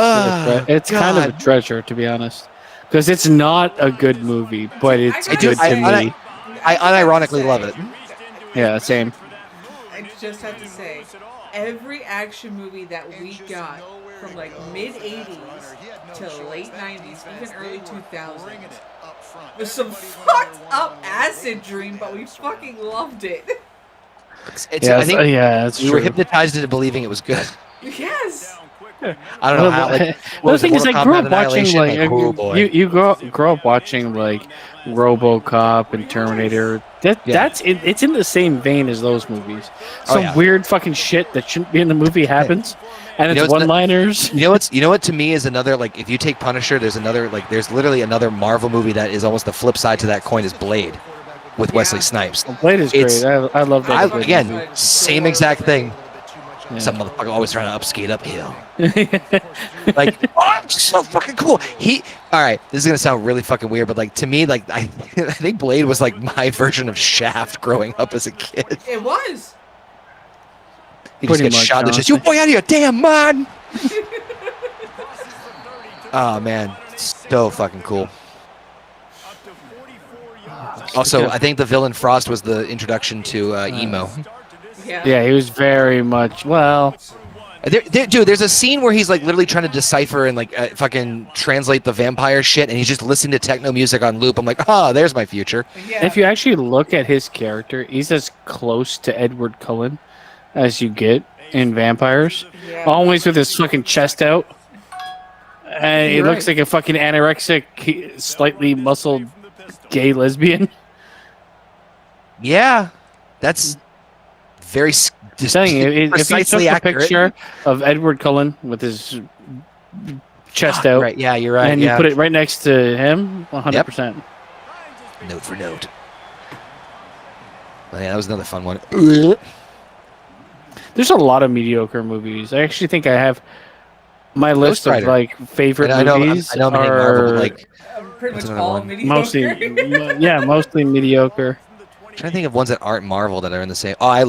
it's kind of a treasure, to be honest, because it's not a good movie, but it's good to me. I unironically love it. Yeah, same. I just have to say, every action movie that we got from like mid 80s to late 90s, even early 2000s, was some fucked up acid dream, but we fucking loved it. I think that's we true. were hypnotized into believing it was good. Yes. I don't know how. Like, the thing is, I grew up watching like you grow up watching like RoboCop and Terminator. It's in the same vein as those movies. Some weird fucking shit that shouldn't be in the movie happens, and it's one-liners. You know what? To me is another like if you take Punisher, there's literally another Marvel movie that is almost the flip side to that coin is Blade, with Wesley Snipes. Blade is great. I love that. Again, same exact thing. Some motherfucker always trying to upskate uphill. Like, oh, it's so fucking cool. All right, this is gonna sound really fucking weird, but like to me, like I think Blade was like my version of Shaft growing up as a kid. It was. He just gets shot in the chest. You boy out of your damn mind. Oh man, so fucking cool. Also, I think the villain Frost was the introduction to emo. Yeah, he was very much Dude, there's a scene where he's like literally trying to decipher and like fucking translate the vampire shit, and he's just listening to techno music on loop. I'm like, there's my future. Yeah. If you actually look at his character, he's as close to Edward Cullen as you get in Vampires. Yeah. Always with his fucking chest out. And he looks like a fucking anorexic, slightly muscled gay lesbian. Yeah, that's very saying if you took a accurate picture of Edward Cullen with his chest out, right? Yeah, you're right. And you put it right next to him, 100%. Note for note. Oh, yeah, that was another fun one. There's a lot of mediocre movies. I actually think I have my list of like favorite movies. I know Marvel, like pretty much all mediocre. Mostly mediocre. I'm trying to think of ones that aren't Marvel that are in the same. I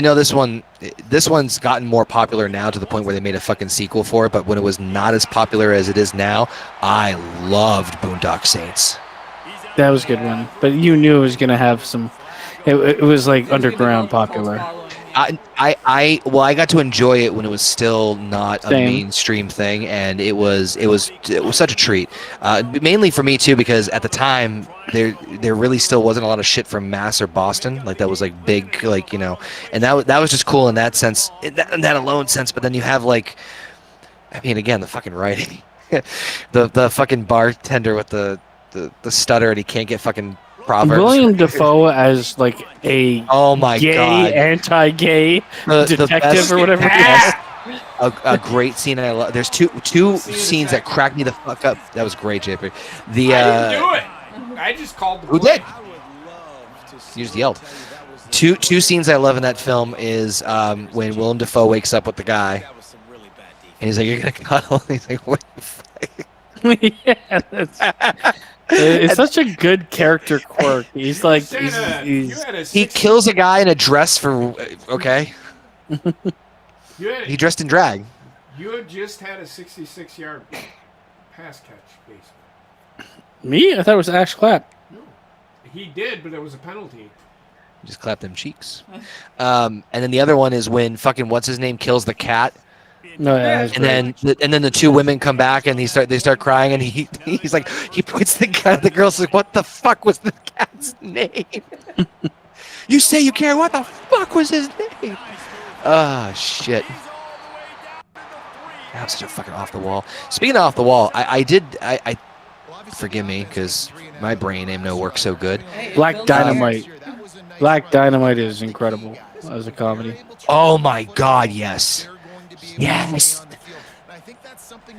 know this one. This one's gotten more popular now to the point where they made a fucking sequel for it. But when it was not as popular as it is now, I loved Boondock Saints. That was a good one, but you knew it was gonna have some. It was like underground popular. I got to enjoy it when it was still not a mainstream thing, and it was such a treat. Mainly for me too, because at the time there really still wasn't a lot of shit from Mass or Boston, like that was like big, like, you know, and that was just cool in that sense, in that alone sense. But then you have like, I mean, again, the fucking writing, the fucking bartender with the stutter, and he can't get fucking Proverbs. William Dafoe as like a anti-gay detective or whatever. A great scene I love. There's two scenes that cracked me the fuck up. That was great, JP. I didn't do it. I just called the Who did? You just yelled. Two scenes I love in that film is when Willem Dafoe wakes up with the guy, and he's like, "You're gonna cuddle." And he's like, "What the fuck?" Yeah, it's such a good character quirk. He's like, he kills a guy in a dress for okay. He dressed in drag. You had just had a 66-yard pass catch, basically. Me? I thought it was Ash Clapp. No, he did, but it was a penalty. Just clap them cheeks. And then the other one is when fucking what's his name kills the cat. No, yeah, and then the two women come back and they start crying, and he's like, he points the girl's like, what the fuck was the cat's name? You say you care, what the fuck was his name? Ah, shit. That was such a fucking off the wall. Speaking of off the wall, I forgive me because my brain ain't no work so good. Black Dynamite. Black Dynamite is incredible as a comedy. Oh my god, yes. Yes.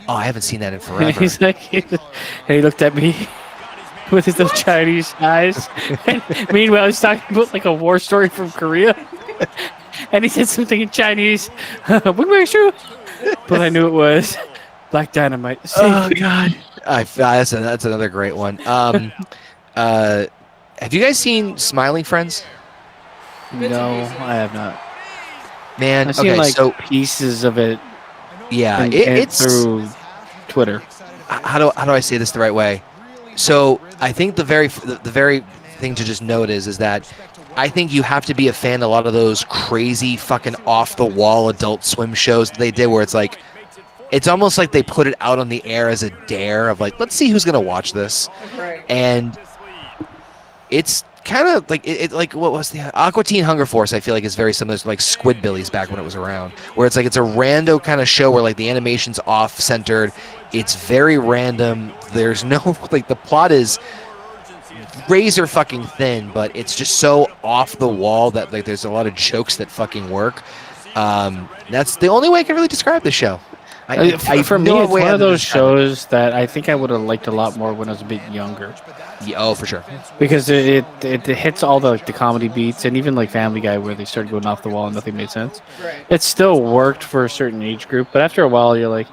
Oh, I haven't seen that in forever. He's like, and he looked at me with his little Chinese eyes. And meanwhile, he's talking about like a war story from Korea. And he said something in Chinese. But I knew it was Black Dynamite. Oh god. That's another great one. Have you guys seen Smiling Friends? No, I have not. Man, I've seen like pieces of it. Yeah, it's through Twitter. How do I say this the right way? So I think the very thing to just note is that I think you have to be a fan of a lot of those crazy fucking off the wall Adult Swim shows that they did, where it's like, it's almost like they put it out on the air as a dare of like, let's see who's gonna watch this, and it's kind of like like what was the Aqua Teen Hunger Force? I feel like is very similar to like Squidbillies back when it was around, where it's like it's a rando kind of show where like the animation's off centered, it's very random. There's no like the plot is razor fucking thin, but it's just so off the wall that like there's a lot of jokes that fucking work. That's the only way I can really describe the show. For me, it's one of those shows that I think I would have liked a lot more when I was a bit younger. Yeah, oh, for sure. Because it hits all the comedy beats, and even like Family Guy, where they started going off the wall and nothing made sense. Right. It still worked for a certain age group, but after a while, you're like,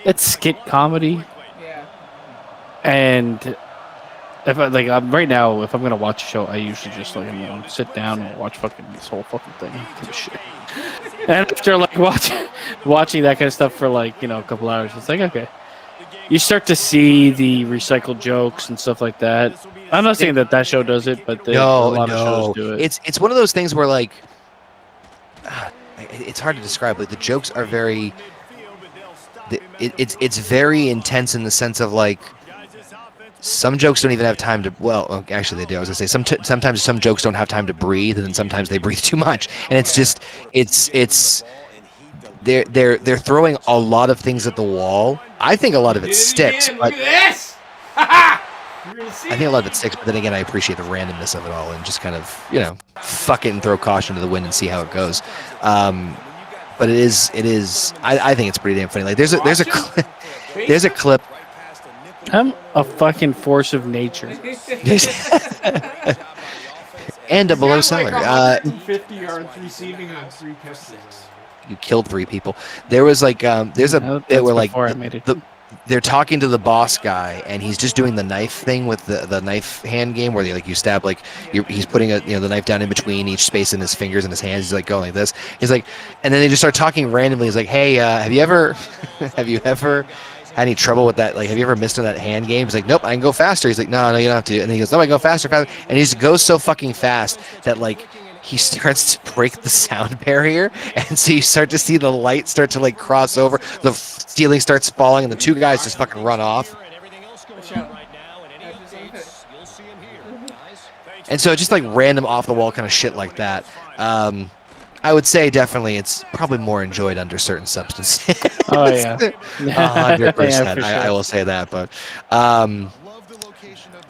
it's skit comedy. Yeah. And if right now, if I'm gonna watch a show, I usually just like sit down and watch fucking this whole fucking thing. Give a shit. And after like watching that kind of stuff for like a couple hours, it's like okay, you start to see the recycled jokes and stuff like that. I'm not saying that show does it, but a lot of shows do it. It's one of those things where like it's hard to describe. Like the jokes are very. It's very intense in the sense of like. Some jokes don't even have time to. Well, actually, they do. I was gonna say sometimes some jokes don't have time to breathe, and then sometimes they breathe too much. And it's just they're throwing a lot of things at the wall. I think a lot of it sticks. Look But at this! I think a lot of it sticks. But then again, I appreciate the randomness of it all, and just kind of fuck it and throw caution to the wind and see how it goes. But it is. I think it's pretty damn funny. Like there's a clip. I'm a fucking force of nature. And a below seller. 150 yards receiving on 3 catches. You killed 3 people. There was like there's a bit where like they're talking to the boss guy, and he's just doing the knife thing with the knife hand game, where you stab he's putting the knife down in between each space in his fingers and his hands. He's like going like this. He's like, and then they just start talking randomly. He's like, hey, have you ever had any trouble with that? Like, have you ever missed on that hand game? He's like, nope, I can go faster. He's like, no, you don't have to. And he goes, no, I can go faster. And he just goes so fucking fast that like he starts to break the sound barrier, and so you start to see the light start to like cross over. The ceiling starts falling, and the 2 guys just fucking run off. And so just like random off the wall kind of shit like that. I would say definitely it's probably more enjoyed under certain substances. Oh yeah, 100%. Yeah, sure. I will say that, but oh man,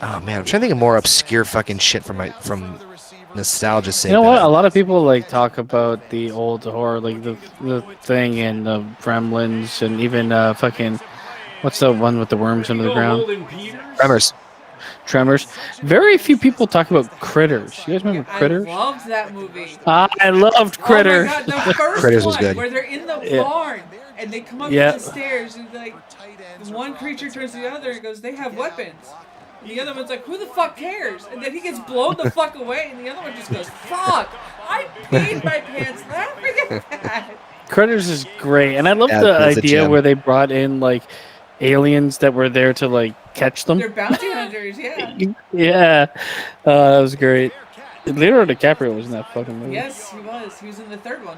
I'm trying to think of more obscure fucking shit from nostalgia's sake. You know what? A lot of people like talk about the old horror, like the Thing and the Gremlins, and even fucking what's the one with the worms under the ground? Tremors. Very few people talk about Critters. You guys remember Critters? I loved that movie. I loved Critters. Oh my God, the first Critters was one good. Where they're in the barn and they come up the stairs and like one creature turns to the other and goes, "They have weapons." And the other one's like, "Who the fuck cares?" And then he gets blown the fuck away, and the other one just goes, "Fuck! I peed my pants laughing at that." Critters is great, and I love the idea where they brought in like aliens that were there to like catch them. They're bounty hunters, yeah. Yeah, that was great. Leonardo DiCaprio was in that fucking movie. Yes, he was. He was in the 3rd one.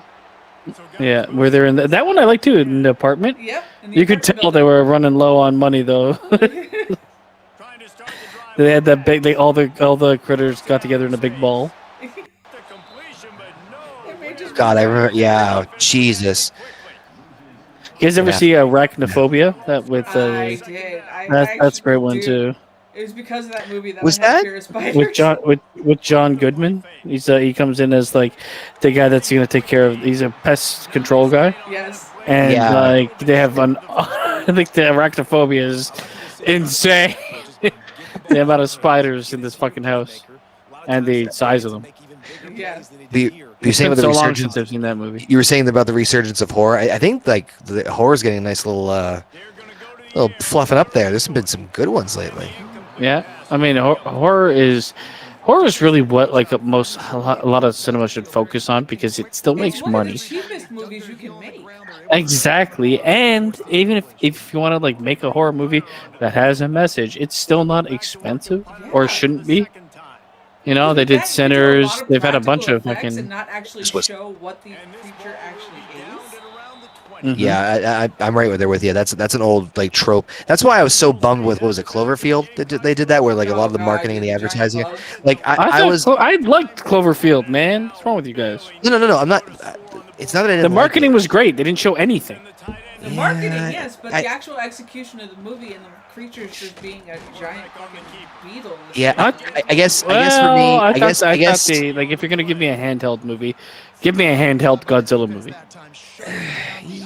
Yeah, where they're in that one I like too, in the apartment. Yep. You could tell they were running low on money though. They had that big. All the critters got together in a big ball. God, I remember. Yeah, Jesus. You guys ever see Arachnophobia? That with I did. that's a great one too. It was because of that movie that Was I had that? fear of spiders. With John Goodman. He comes in as like the guy that's gonna take care of. He's a pest control guy. Yes. And like they have I think the arachnophobia is insane. The amount of spiders in this fucking house, and the size of them. Yeah. You're saying about the so long resurgence. since I've seen that movie. You were saying about the resurgence of horror. I think like the horror's getting a nice little fluffing up there. There's been some good ones lately. Yeah, I mean horror is really what like a lot of cinema should focus on, because it still makes money. It's one of the cheapest movies you can make. Exactly, and even if you want to like make a horror movie that has a message, it's still not expensive, or shouldn't be. You know, they did Sinners. They've had a bunch of fucking. And not actually show what the creature actually is. Mm-hmm. Yeah, I'm right there with you. That's an old like trope. That's why I was so bummed with what was it, Cloverfield? They did that where like a lot of the marketing and the advertising. Like I liked Cloverfield, man. What's wrong with you guys? No. I'm not. It's not that I didn't. The marketing was great. They didn't show anything. The marketing, yes, but the actual execution of the movie and the creatures just being a giant fucking beetle. Yeah, I guess for me, I guess like if you're gonna give me a handheld movie, give me a handheld Godzilla movie.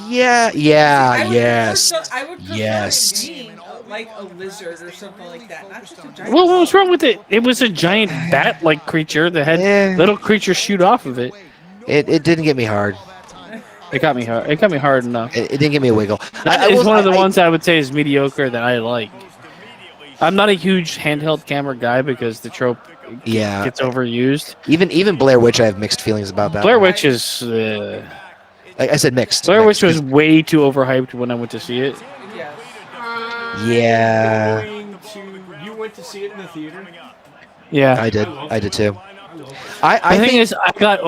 Yes. I would prefer it being like a lizard or something like that, not just a giant. Well, what was wrong with it? It was a giant bat-like creature that had little creatures shoot off of it. It didn't get me hard. It got me hard. It got me hard enough. It didn't give me a wiggle. It's one of the ones I would say is mediocre that I like. I'm not a huge handheld camera guy because the trope gets overused. Even Blair Witch, I have mixed feelings about that. Blair Witch is... I said mixed. Blair Witch was way too overhyped when I went to see it. Yeah. You went to see it in the theater? Yeah. I did too. The thing is,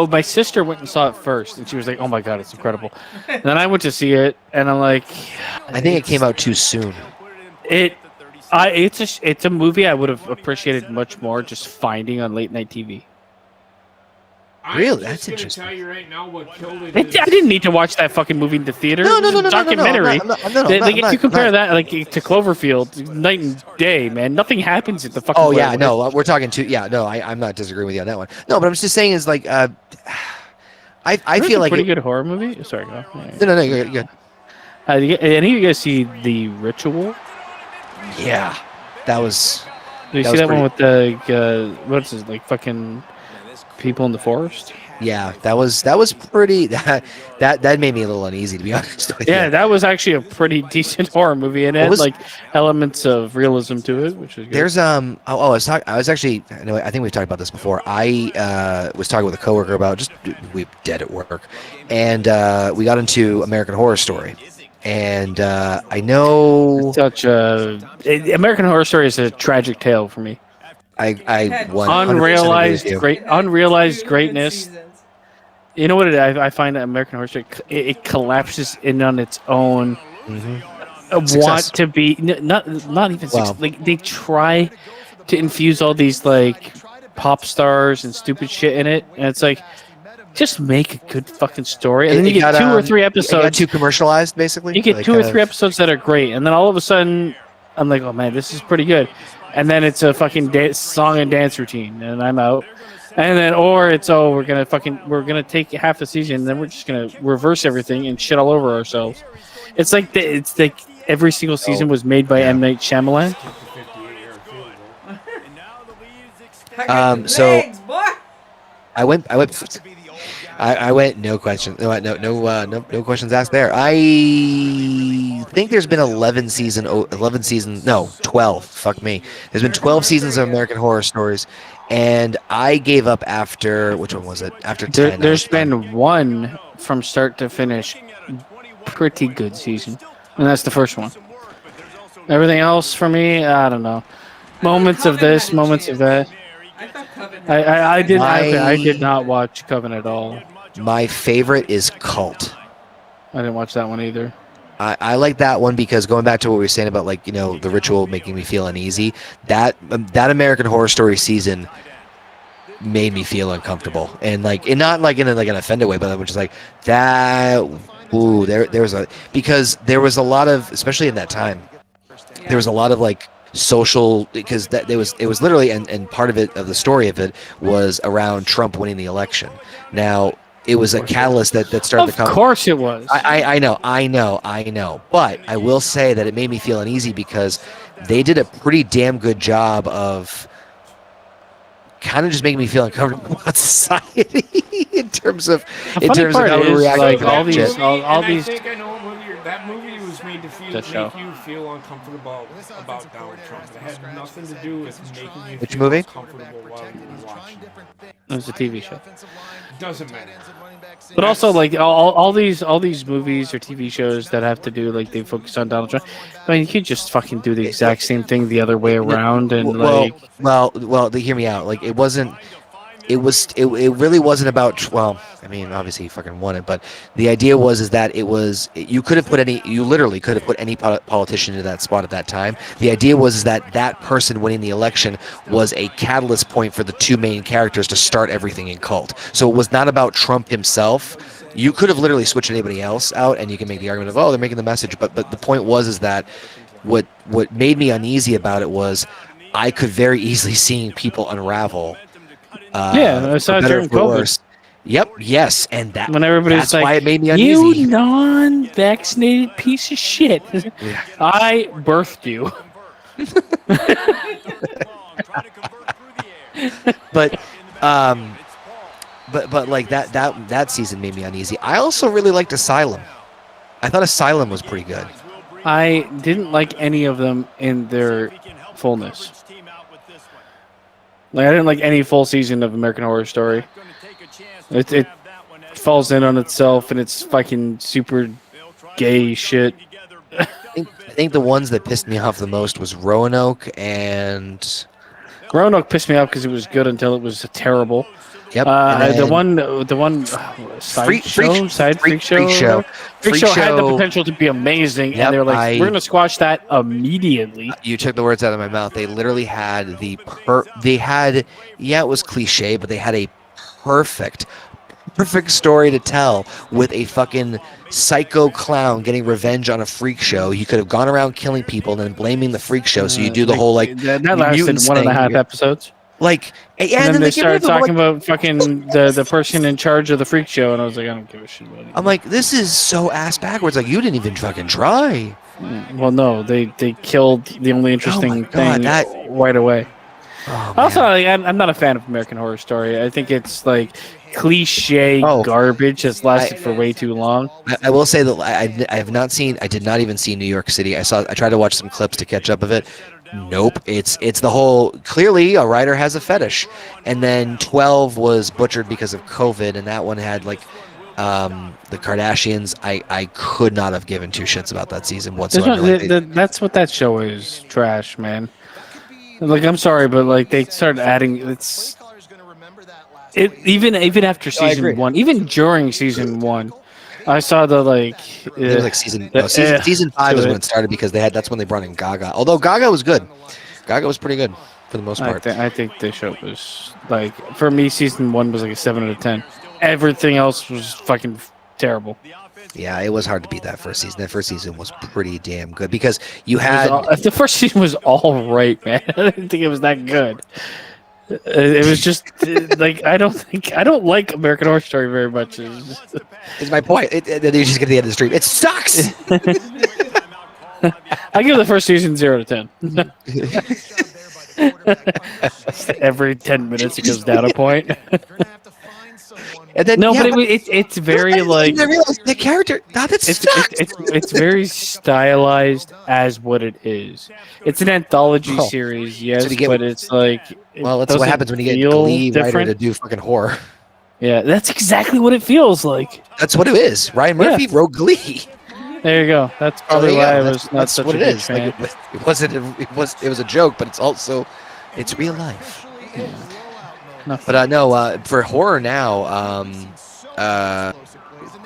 my sister went and saw it first, and she was like, "Oh my god, it's incredible." And then I went to see it, and I'm like, I think it came out too soon. It's a movie I would have appreciated much more just finding on late night TV. Really, that's interesting. I'm just gonna tell you right now what killed it. I didn't need to watch that fucking movie in the theater. No, documentary. If you compare that to Cloverfield, night and day, man, nothing happens at the fucking. Oh yeah, no, we're talking to I'm not disagreeing with you on that one. No, but I'm just saying is like, I feel like pretty good horror movie. Sorry, go. No, you're good. Any of you guys see The Ritual? Yeah, that was. Did you see that one with the what's his like fucking people in the forest? Yeah, that was pretty. That made me a little uneasy, to be honest with you. Yeah, that was actually a pretty decent horror movie, and it had like elements of realism to it, which is good. There's I was actually, I think we've talked about this before. I was talking with a coworker about we dead at work, and we got into American Horror Story. And I know American Horror Story is a tragic tale for me. Unrealized greatness. You know what I find that American Horror Story it collapses in on its own. Want to be not even like they try to infuse all these like pop stars and stupid shit in it, and it's like. Just make a good fucking story, and then you get 2 or 3 episodes. You got too commercialized, basically. You get 2 or 3 episodes that are great, and then all of a sudden, I'm like, oh man, this is pretty good. And then it's a fucking song and dance routine, and I'm out. And then, we're gonna take half the season, and then we're just gonna reverse everything and shit all over ourselves. It's like every single season was made by M. Night Shyamalan. I went no question. No questions asked there. I think there's been 12. Fuck me. There's been 12 seasons of American Horror Stories, and I gave up after which one was it? After 10. There's been one from start to finish, pretty good season, and that's the first one. Everything else for me, I don't know. Moments of this, moments of that. I did not watch Coven at all. My favorite is Cult. I didn't watch that one either. I like that one because going back to what we were saying about like The Ritual making me feel uneasy. That American Horror Story season made me feel uncomfortable and not like in an offended way, but I was just like that. Ooh, there was because there was a lot of, especially in that time, there was a lot of like. Social, because it was literally and part of the story of it was around Trump winning the election. Now it was a catalyst that started to come. Of course it was. I know. But I will say that it made me feel uneasy because they did a pretty damn good job of kind of just making me feel uncomfortable about society in terms of how we react like to all these. I think I know that movie was made to make you feel uncomfortable about Donald Trump. It had nothing to do with making you feel uncomfortable while you were watching. It was a TV show. It doesn't matter. But also, like all these movies or TV shows that have to do like they focus on Donald Trump. I mean, you could just fucking do the exact same thing the other way around and well, hear me out. Like it wasn't. It really wasn't about. Well, I mean, obviously he fucking won it, but the idea was that you literally could have put any politician into that spot at that time. The idea was that person winning the election was a catalyst point for the two main characters to start everything in Cult. So it was not about Trump himself You could have literally switched anybody else out, and you can make the argument of, oh, they're making the message. But the point is that what made me uneasy about it was I could very easily see people unravel. I saw it during COVID. Worse. Yep. Yes, and when everybody's that's like, why it made me uneasy. You non-vaccinated piece of shit! Yeah. I birthed you. But like that season made me uneasy. I also really liked Asylum. I thought Asylum was pretty good. I didn't like any of them in their fullness. Like I didn't like any full season of American Horror Story. It falls in on itself and it's fucking super gay shit. I think the ones that pissed me off the most was Roanoke and Roanoke pissed me off because it was good until it was terrible. Yep. The one Freak Show had the potential to be amazing, yep, and they're like, we're gonna squash that immediately. You took the words out of my mouth. They literally had it was cliche, but they had a perfect story to tell with a fucking psycho clown getting revenge on a freak show. You could have gone around killing people and then blaming the freak show. So you do the whole like that lasted 1.5 episodes. Like, and then they started talking about fucking the person in charge of the freak show, and I was like, I don't give a shit about it. I'm like, this is so ass backwards. Like, you didn't even fucking try. Well, no, they killed the only interesting thing right away. Oh, also, like, I'm not a fan of American Horror Story. I think it's like cliche garbage that's lasted for way too long. I will say that I have not seen. I did not even see New York City. I tried to watch some clips to catch up of it. Nope. It's the whole. Clearly, a writer has a fetish, and then 12 was butchered because of COVID, and that one had like the Kardashians. I could not have given two shits about that season whatsoever. That's what that show is. Trash, man. Like, I'm sorry, but like they started adding even after season 1, even during season 1, I saw the like. It was like season 5 is when it started because that's when they brought in Gaga. Although Gaga was good, Gaga was pretty good for the most part. I think the show was like, for me, season 1 was like a 7 out of 10. Everything else was fucking terrible. Yeah, it was hard to beat that first season. That first season was pretty damn good because you had the first season was all right, man. I didn't think it was that good. It was just like I don't like American Horror Story very much. It's my point. Then you just get to the end of the stream. It sucks. I give the first season 0 to 10. Every 10 minutes it goes down a point. And then, but it's very like the character. It's very stylized as what it is. It's an anthology series, yes, but it's like that's what happens when you get Glee writer to do fucking horror. Yeah, that's exactly what it feels like. That's what it is. Ryan Murphy wrote Glee. There you go. That's probably why I was not such a big fan. It was a joke, but it's real life. Yeah. But for horror now,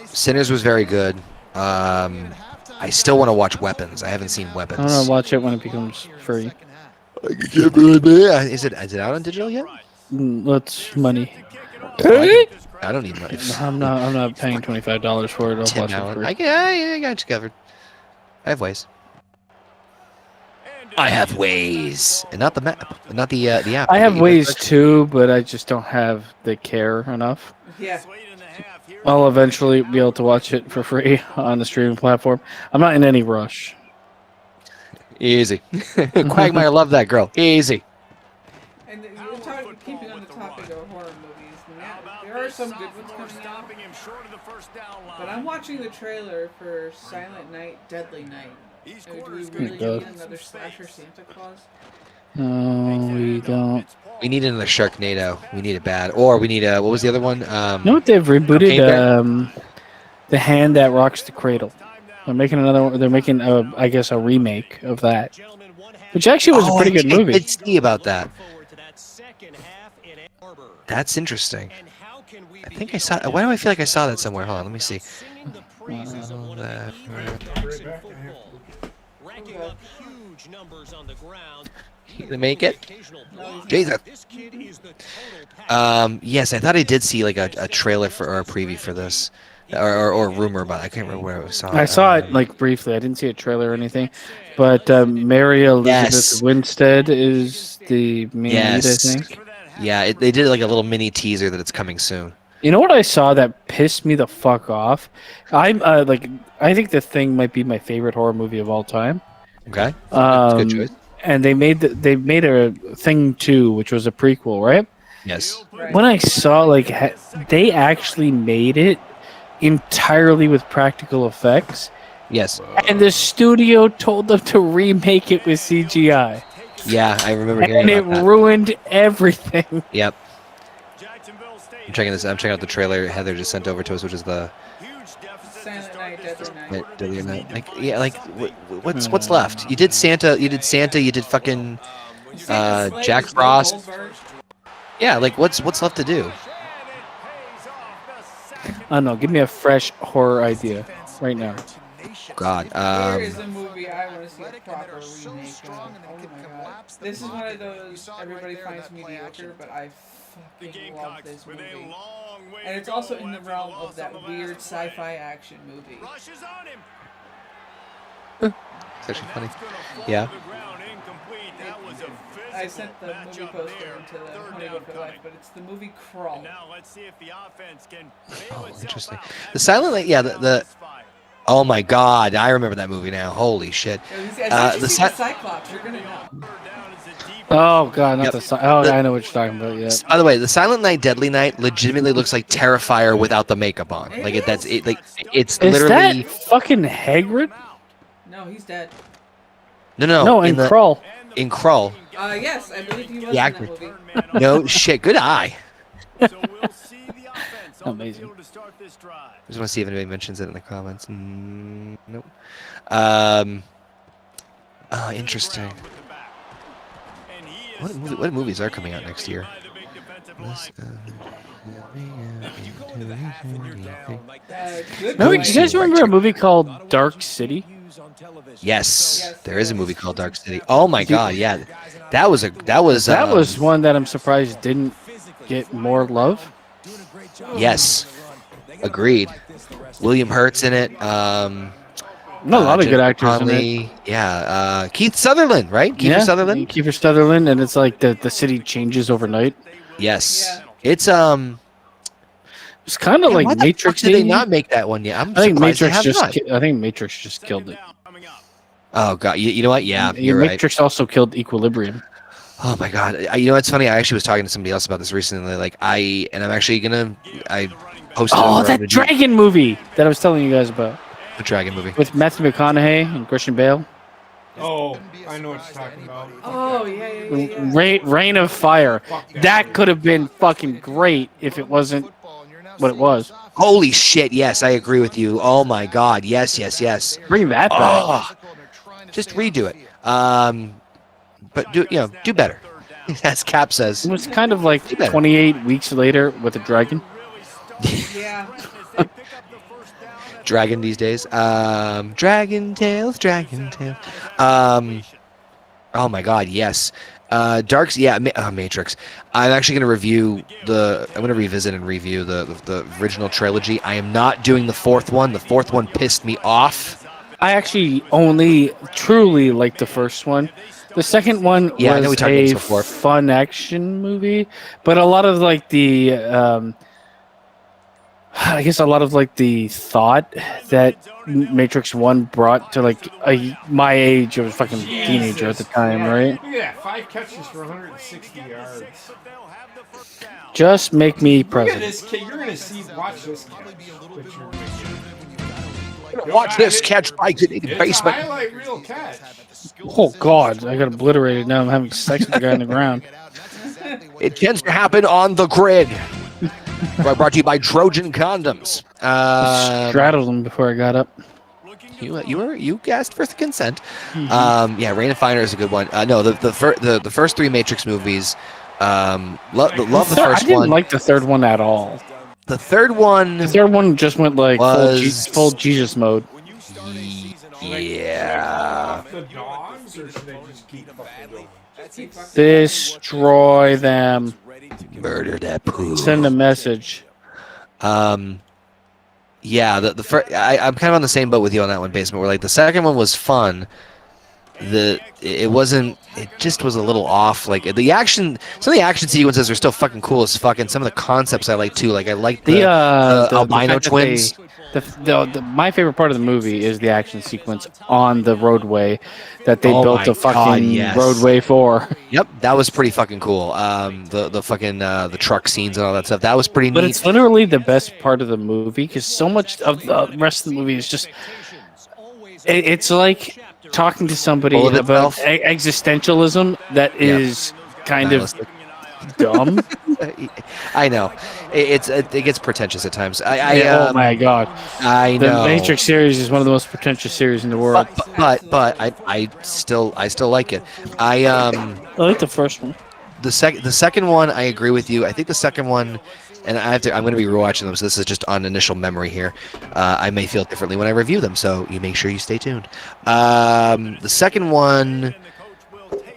Sinners was very good. I still want to watch Weapons. I haven't seen Weapons. I want to watch it when it becomes free. Is it out on digital yet? That's money. I don't even know. I'm not paying $25 for it. I'll watch it free. I got you covered. I have ways. I have ways, and not the map, not the app. I have ways too, but I just don't have the care enough. Yeah. I'll eventually be able to watch it for free on the streaming platform. I'm not in any rush. Easy. Quagmire, love that girl. Easy. And keeping on the topic of horror movies, there are some good ones coming out. But I'm watching the trailer for Silent Night, Deadly Night. Do we really need another slasher Santa Claus? No, we don't. We need another Sharknado. We need it bad. Or we need what was the other one? You know what they've rebooted? The Hand That Rocks the Cradle. They're making another one. They're making, I guess, a remake of that. Which actually was a pretty good movie. I did see about that. That's interesting. I think I saw. Why do I feel like I saw that somewhere? Hold on, let me see. To make it, Jesus. Yes, I thought I did see like a trailer or a preview for this. or rumor about it. I can't remember where I saw it. I saw it like briefly. I didn't see a trailer or anything, but Mary Elizabeth Winstead is the main lead, I think. Yeah, they did like a little mini teaser that it's coming soon. You know what I saw that pissed me the fuck off? I'm I think The Thing might be my favorite horror movie of all time. Okay, that's a good choice. And they made a Thing 2, which was a prequel, right? Yes. Right. When I saw they actually made it entirely with practical effects. Yes. And the studio told them to remake it with CGI. Yeah, I remember hearing about that. And it ruined everything. Yep. I'm checking this. I'm checking out the trailer Heather just sent over to us, which is the Silent Night, Deadly Night. What's left? You did Santa. You did fucking Jack Frost. Yeah, what's left to do? I don't know. Give me a fresh horror idea right now. God. There is a movie I want to see a proper remake of. Oh my god. This is one of those everybody finds mediocre, but I fucking love this movie. And it's also in the realm of that weird sci-fi action movie. It's actually funny. Yeah. I sent the movie poster into the Horny Goat for Life, but it's the movie Crawl. Oh, interesting. The Silent Night, yeah, the oh my god, I remember that movie now. Holy shit. The Cyclops, you're gonna know. Oh god, not I know what you're talking about. Yeah. By the way, the Silent Night, Deadly Night legitimately looks like Terrifier without the makeup on. It's literally. Is that fucking Hagrid? No, he's dead. No, in Krull. In Krull. Yes, I believe he was in that movie. No shit, good eye. Amazing. I just want to see if anybody mentions it in the comments. Nope. Oh, interesting. What movies are coming out next year? No, you guys remember a movie called Dark City? Yes, there is a movie called Dark City. Oh my god, yeah, that was one that I'm surprised didn't get more love. Yes, agreed. William Hurt's in it. A lot of good actors in it. Yeah, Keith Sutherland, right? Kiefer Sutherland, and it's like the city changes overnight. Yes, it's It's kind of like Matrix. Did they not make that one yet? I think Matrix just killed it. Oh god, you know what? Yeah, you're right. Matrix also killed Equilibrium. Oh my god, you know what's funny? I actually was talking to somebody else about this recently. I posted. Oh, that dragon movie that I was telling you guys about. The dragon movie with Matthew McConaughey and Christian Bale. Oh, I know what you're talking about. Oh yeah. Reign of Fire. That could have been fucking great if it wasn't what it was. Holy shit! Yes, I agree with you. Oh my god! Yes. Bring that back. Just redo it. But do better. As Cap says. It was kind of like 28 weeks later with a dragon. Yeah. Dragon these days. Dragon Tales. Oh my god, yes. Darks, yeah, Matrix. I'm actually going to revisit and review the original trilogy. I am not doing the fourth one. The fourth one pissed me off. I actually only truly liked the first one. The second one was a fun action movie, but a lot of the thought that Matrix 1 brought to my age, I was fucking teenager at the time, right? Look at that, 5 catches for 160 yards. Just make me president. Look at this kid. You're gonna watch this catch. Watch this catch by the basement. Highlight reel catch. Oh god, I got obliterated. Now I'm having sex with the guy on the ground. It tends to happen on the grid. Brought to you by Trojan Condoms. Straddled him before I got up. You asked for the consent. Mm-hmm. Reign of Fire is a good one. No, the first 3 Matrix movies. Love the first one. I didn't like the third one at all. The third one just went full Jesus mode. Yeah. The dogs, or should they just keep fucking Destroy them. Murder that poo. Send a message. Yeah, Yeah, the first, I'm kind of on the same boat with you on that one, Basement. Where like the second one was fun. It wasn't. It just was a little off. Like the action, some of the action sequences are still fucking cool as fuck, and some of the concepts I like too. Like I like the albino twins. My favorite part of the movie is the action sequence on the roadway that they built the fucking roadway for. Yep, that was pretty fucking cool. The fucking the truck scenes and all that stuff. That was pretty neat. But it's literally the best part of the movie because so much of the rest of the movie is just. It's like talking to somebody about existentialism that is kind of dumb. I know it gets pretentious at times. Oh my god! I know the Matrix series is one of the most pretentious series in the world. But I still like it. I like the first one. The second one, I agree with you. I think the second one. And I'm going to be rewatching them, so this is just on initial memory here. I may feel differently when I review them, so you make sure you stay tuned. The second one,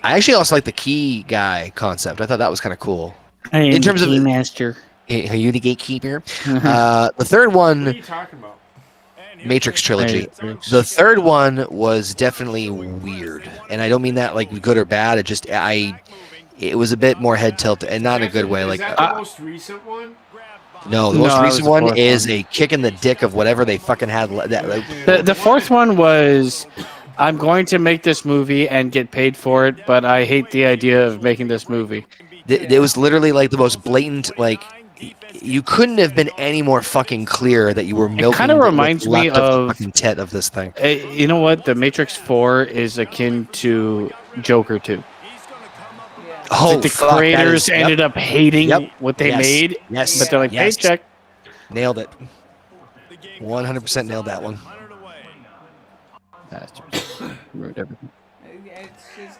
I actually also like the key guy concept. I thought that was kind of cool. In terms of master, are you the gatekeeper? The third one, What are you talking about? Matrix trilogy. The third one was definitely weird, and I don't mean that like good or bad. It was a bit more head tilt, and not in a good way. Like is that the most recent one? No, the most recent one is a kick in the dick of whatever they fucking had. The fourth one was, I'm going to make this movie and get paid for it, but I hate the idea of making this movie. It was literally like the most blatant, like, you couldn't have been any more fucking clear that you were milking. It kind of reminds me of fucking tet of this thing. You know what? The Matrix 4 is akin to Joker 2. Oh, like the creators ended up hating what they made. Yes, but they're like, paycheck. Nailed it. 100% nailed that one. Ruined everything. It's just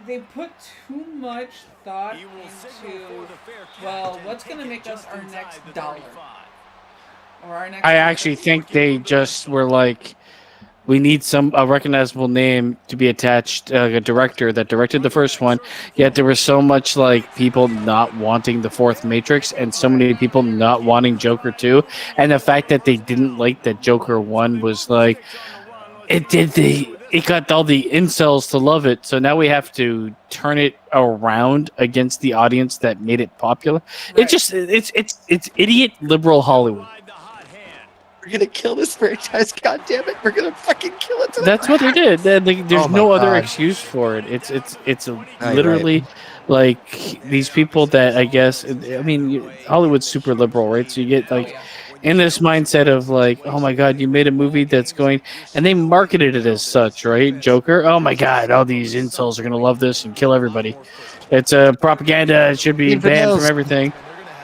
they put too much thought into, well, what's going to make us our next dollar? Or our next I actually think they just were like, we need a recognizable name to be attached, a director that directed the first one. Yet there was so much like people not wanting the fourth Matrix, and so many people not wanting Joker 2, and the fact that they didn't like that Joker 1 was like, it got all the incels to love it. So now we have to turn it around against the audience that made it popular. Right. It's idiot liberal Hollywood. We're gonna kill this franchise, God damn it! We're gonna fucking kill it. That's what they did. There's no other excuse for it. It's literally like these people that I guess. I mean, Hollywood's super liberal, right? So you get like in this mindset of like, oh my god, you made a movie that's going, and they marketed it as such, right? Joker. Oh my god, all these incels are gonna love this and kill everybody. It's a propaganda. It should be banned from everything.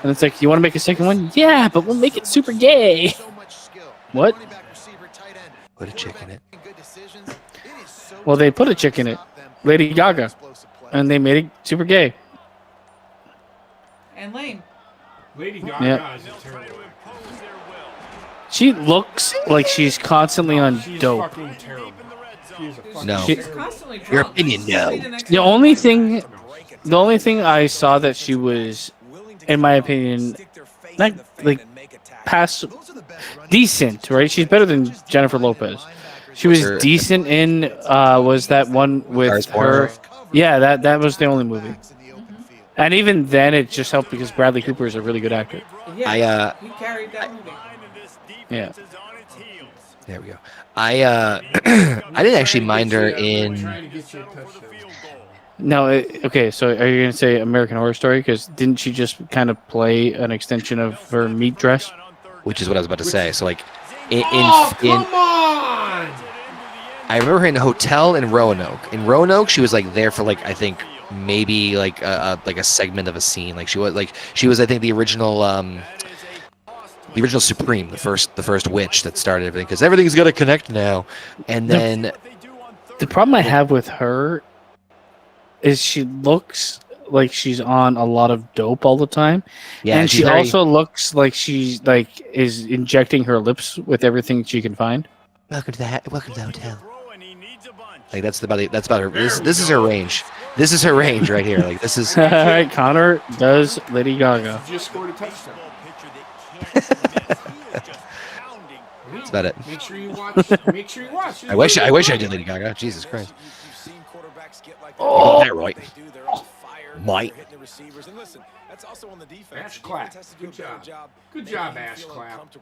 And it's like, you want to make a second one? Yeah, but we'll make it super gay. What? Put a chick in it. Well, they put a chick in it, Lady Gaga, and they made it super gay. And lame. Lady Gaga is a terrible actress. She looks like she's constantly on dope. Fucking terrible. She's a fucking No. She's constantly drunk. Your opinion, no. The only thing I saw that she was, in my opinion, not like past decent, right? She's better than Jennifer Lopez. She was decent in was that one with her? Yeah, that was the only movie. And even then, it just helped because Bradley Cooper is a really good actor. Yeah, he carried that movie. Yeah. There we go. I didn't actually mind her in. No, okay. So are you gonna say American Horror Story? Because didn't she just kind of play an extension of her meat dress? Which is what I was about to say. So like, come on! I remember her in a hotel in Roanoke. In Roanoke, she was like there for like I think maybe like a segment of a scene. Like she was I think the original Supreme, the first witch that started everything because everything's got to connect now. And then the problem I have with her is she looks like she's on a lot of dope all the time. Yeah, and she also looks like she's like is injecting her lips with everything she can find. Welcome to the hotel. Like that's about her. This is her range. This is her range right here. Like this is. All right, Connor does Lady Gaga. Just scored a touchdown. That's about it. Make sure you watch. Make sure you watch. I wish I did Lady Gaga. Jesus Christ. Oh, that right. Might. Ash Clap. Good job. Good job, Ash Clap.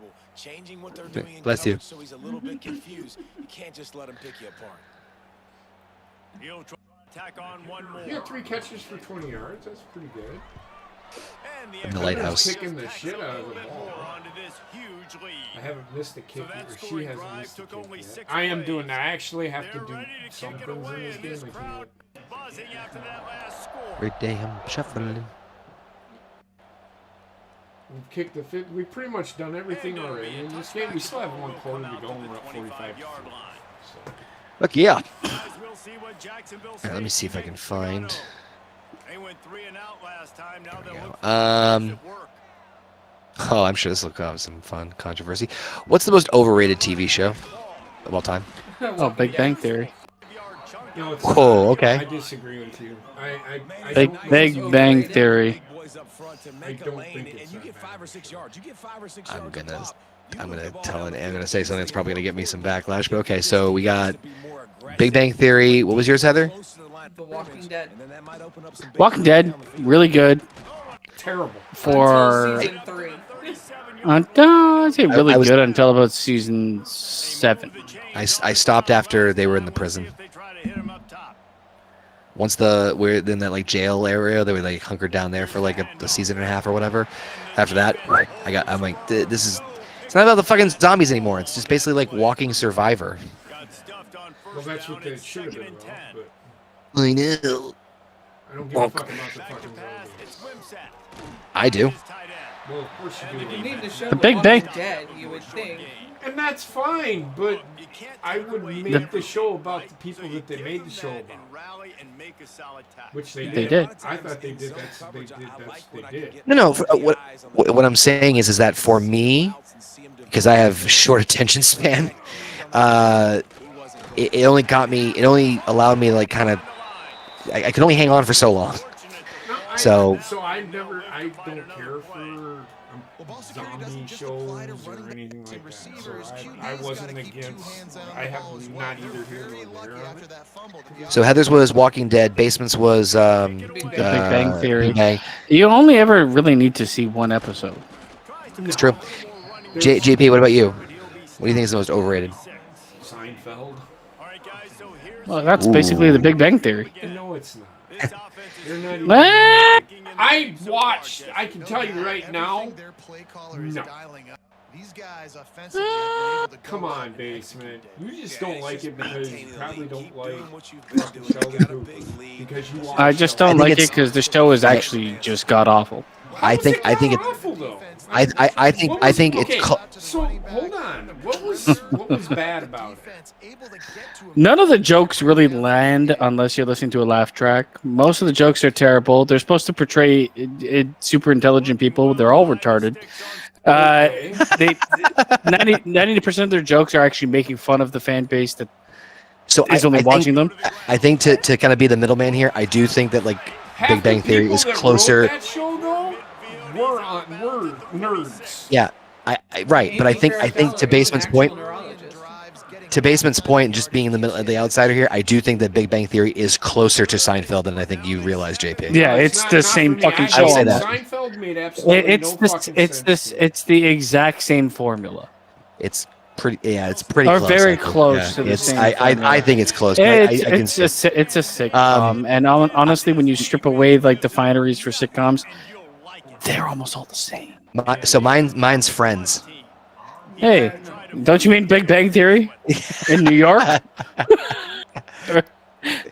Bless you. So he's a little bit confused. You can't just let him pick you apart. He'll try to tack on one more. You got 3 catches for 20 yards. That's pretty good. In the lighthouse. Kicking the shit out of the ball. I haven't missed a kick, or she hasn't missed a kick yet. I am doing that. I actually have to do some things in this game. Great day, I'm shuffling. We've kicked the fit. We've pretty much done everything already. In this game, we still have 1 quarter to go, and we're up 45. So. Look, yeah. Right, let me see if I can find. Oh, I'm sure this will cause some fun controversy. What's the most overrated TV show of all time? Oh, Big Bang Theory. No, it's Whoa, okay. I disagree with you. I Big Bang Theory. I don't think it's that I'm gonna say something that's probably gonna get me some backlash. But okay, so we got Big Bang Theory. What was yours, Heather? The Walking Dead. Walking Dead, really good. Terrible. Until season 3. I'd say really good until about season 7. I stopped after they were in the prison. Once we're in that like jail area, they were like hunkered down there for like a season and a half or whatever. After that, I'm like, this is. It's not about the fucking zombies anymore. It's just basically like walking Survivor. Well, that's what they should have been, though, but I know. I don't give a fuck about the fucking zombies. I do. Well, of course you do. You need to show The Big Bang. Dead, you would think. And that's fine, but I would make the show about the people that they made the show about. Which they did. I thought they did. They did. No. What I'm saying is that for me, because I have short attention span, it only got me. It only allowed me to like kind of. I could only hang on for so long. So I don't care for zombie shows or anything like that. So I wasn't against. I have not either here nor there. So Heather's was Walking Dead. Basements was Big Bang Theory. Big Bang. You only ever really need to see one episode. It's true. JP, what about you? What do you think is the most overrated? Seinfeld. Well, that's basically the Big Bang Theory. No, it's not. I watched. I can tell you right now. No. Come on, Basement. You just don't like it because you probably don't like Sheldon Cooper. Because you. I just don't like it because the show is actually just god awful. I think it's. I think it's. So hold on. What was bad about it? None of the jokes really land unless you're listening to a laugh track. Most of the jokes are terrible. They're supposed to portray super intelligent people. They're all retarded. 90% of their jokes are actually making fun of the fan base that is only watching them. I think to kind of be the middleman here, I do think that like Big Bang Theory is closer. That show, though, we're nerds. Yeah, right. But I think to Basement's point. To Basement's point, just being in the middle, the outsider here, I do think that Big Bang Theory is closer to Seinfeld than I think you realize, JP. Yeah, it's the same fucking show. I would say that. Seinfeld made absolutely no fucking sense. It's the exact same formula. It's pretty. Yeah, it's pretty. Or close, very close to the same. I think it's close. It's a sitcom, and honestly, when you strip away like the fineries for sitcoms, they're almost all the same. So mine's Friends. Hey, don't you mean Big Bang Theory in New York? I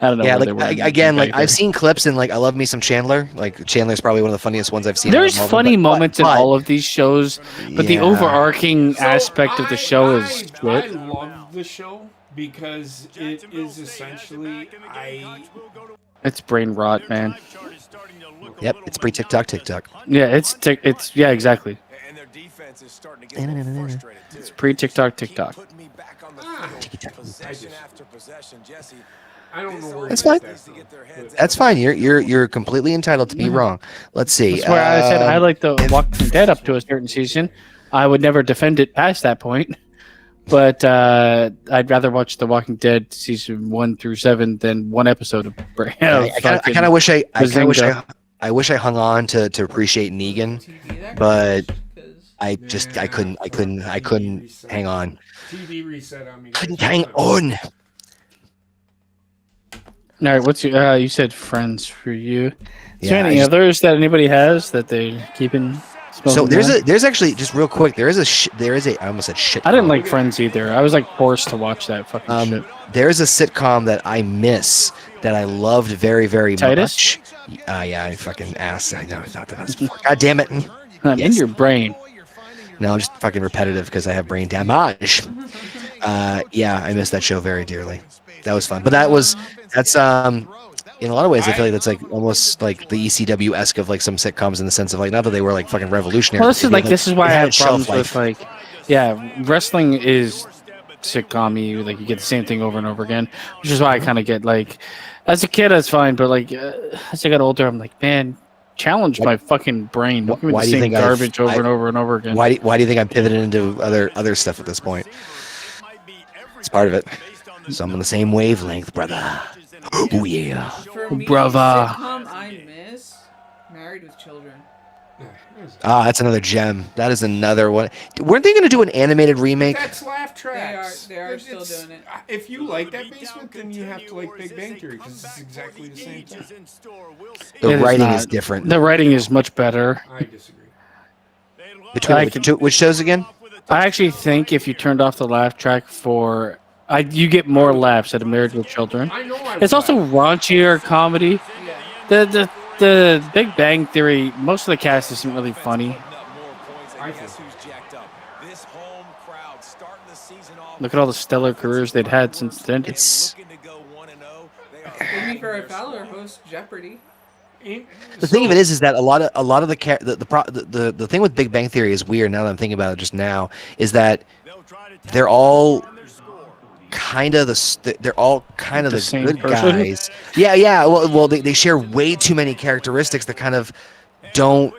don't know. Yeah, like again, like I've seen clips and like I love me some Chandler. Like Chandler's probably one of the funniest ones I've seen. There's funny moments in all of these shows, but the overarching aspect of the show is shit. I love the show because it is essentially It's brain rot, man. Yep, it's pre-TikTok. Yeah, it's exactly. It's pre-TikTok. I don't know where That's fine. that That's fine. You're completely entitled to be wrong. Let's see. That's why I said I like The Walking Dead up to a certain season. I would never defend it past that point. But I'd rather watch The Walking Dead season 1 through 7 than one episode of. I kind of wish I hung on to appreciate Negan, but I couldn't hang on. TV reset on me. Couldn't hang on. All right, what's your? You said Friends for you. Is there Yeah, any others that anybody has that they're keeping? So there's actually just real quick. There is a I almost said shit. I didn't like Friends either. I was like forced to watch that fucking shit. There is a sitcom that I miss that I loved very, very Titus? much. Yeah, I fucking ass. I know. I thought that was. God damn it. I'm in your brain. No, I'm just fucking repetitive because I have brain damage. Yeah, I miss that show very dearly. That was fun, but that's in a lot of ways I feel like that's like almost like the ECW-esque of like some sitcoms in the sense of like not that they were like fucking revolutionary. Well, this is why I have problems life. with like, yeah, wrestling is sitcom-y. Like you get the same thing over and over again, which is why I kind of get like, as a kid that's fine, but like as I got older, I'm like, man, challenge my fucking brain. Don't give me the same garbage over and over and over again. Why do you think I'm pivoting into other stuff at this point? It's part of it. So I'm on the same wavelength, brother. Oh yeah, For me, brother. sitcom I miss Married with Children. That's another gem. That is another one. Weren't they going to do an animated remake? That's laugh tracks. They are still doing it. If you like that basement, then you have to like Big Bang Theory because it's exactly the same thing. The writing is different. The writing is much better. I disagree. Which shows again? I actually think if you turned off the laugh track you get more laughs at a Married with Children. I know It's also raunchier comedy. The Big Bang Theory, most of the cast isn't really funny. Look at all the stellar careers they'd had since then. Amy Farrah Fowler hosts Jeopardy. The thing of it is that a lot of the thing with Big Bang Theory is weird. Now that I'm thinking about it, just now, is that they're all kind of the good guys. Yeah. Well, they share way too many characteristics that kind of don't.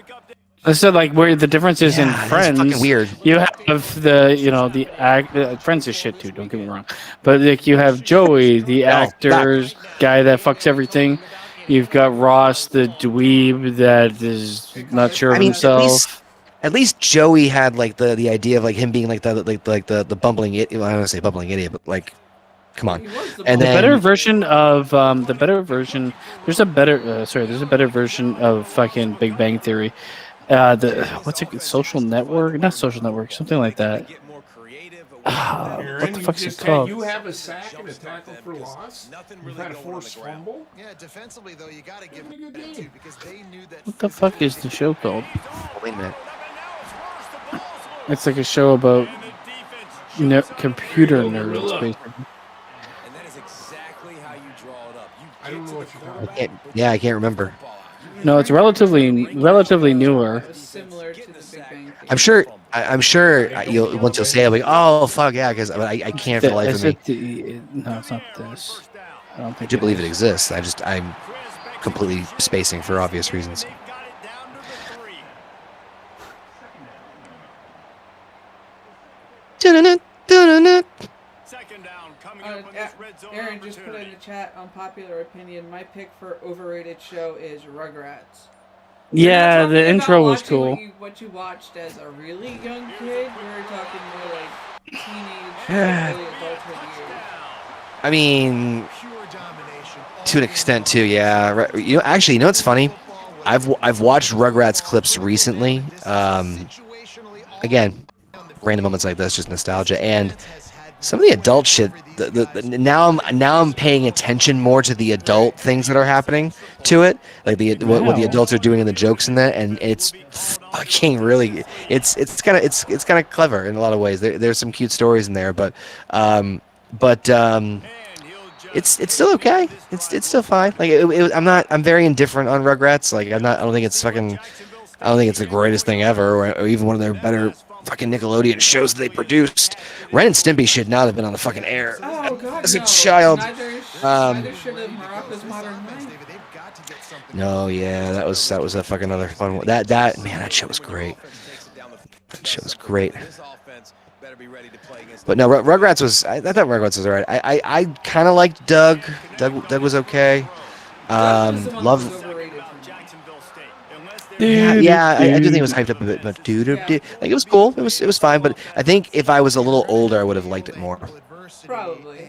I said like where the difference is in Friends. Fucking weird. You have the Friends is shit too. Don't get me wrong, but like you have Joey, the actor's guy that fucks everything. You've got Ross, the dweeb that is not sure of himself. At least Joey had like the idea of like him being like the bumbling idiot. Well, I don't want to say bumbling idiot, but like, come on. And the then better version of There's a better version of fucking Big Bang Theory. What's it? Social Network? Not Social Network. Something like that. What the fuck's it called? You have a sack and a tackle for loss. You've had a forced fumble. Yeah, defensively though, you got to give them that too because they knew that. What the fuck is the show called? Wait a minute. It's like a show about computer nerds, basically. And that is exactly how you draw it up. I don't know what you're talking about. I can't remember. No, it's relatively newer. Similar to the Big Bang Theory. I'm sure once you'll say it, like, oh fuck yeah, because I can't for the life of me. No, it's not this. I don't think. I do believe it exists. I'm completely spacing for obvious reasons. Aaron just put in the chat unpopular opinion. My pick for overrated show is Rugrats. Yeah, the intro was cool. What you watched as a really young kid? We're talking more like teenage, early adulthood years. I mean, to an extent too. Yeah. Actually, it's funny. I've watched Rugrats clips recently. Again, random moments like this, just nostalgia, and some of the adult shit. Now I'm paying attention more to the adult things that are happening to it, like what the adults are doing and the jokes in that, and it's fucking really it's kind of clever in a lot of ways. There's some cute stories in there, but it's still okay. It's still fine. Like I'm very indifferent on Rugrats. Like I don't think it's the greatest thing ever, or even one of their better fucking Nickelodeon shows that they produced. Ren and Stimpy should not have been on the fucking air. Oh God, As a no. child. Neither should have Morocco's Modern Life. No, yeah, that was a fucking other fun one. That man, that show was great. That show was great. But no, Rugrats was. I thought Rugrats was alright. I kind of liked Doug. Doug was okay. Love. Yeah, I do think it was hyped up a bit, but like it was cool. It was fine. But I think if I was a little older, I would have liked it more. Probably.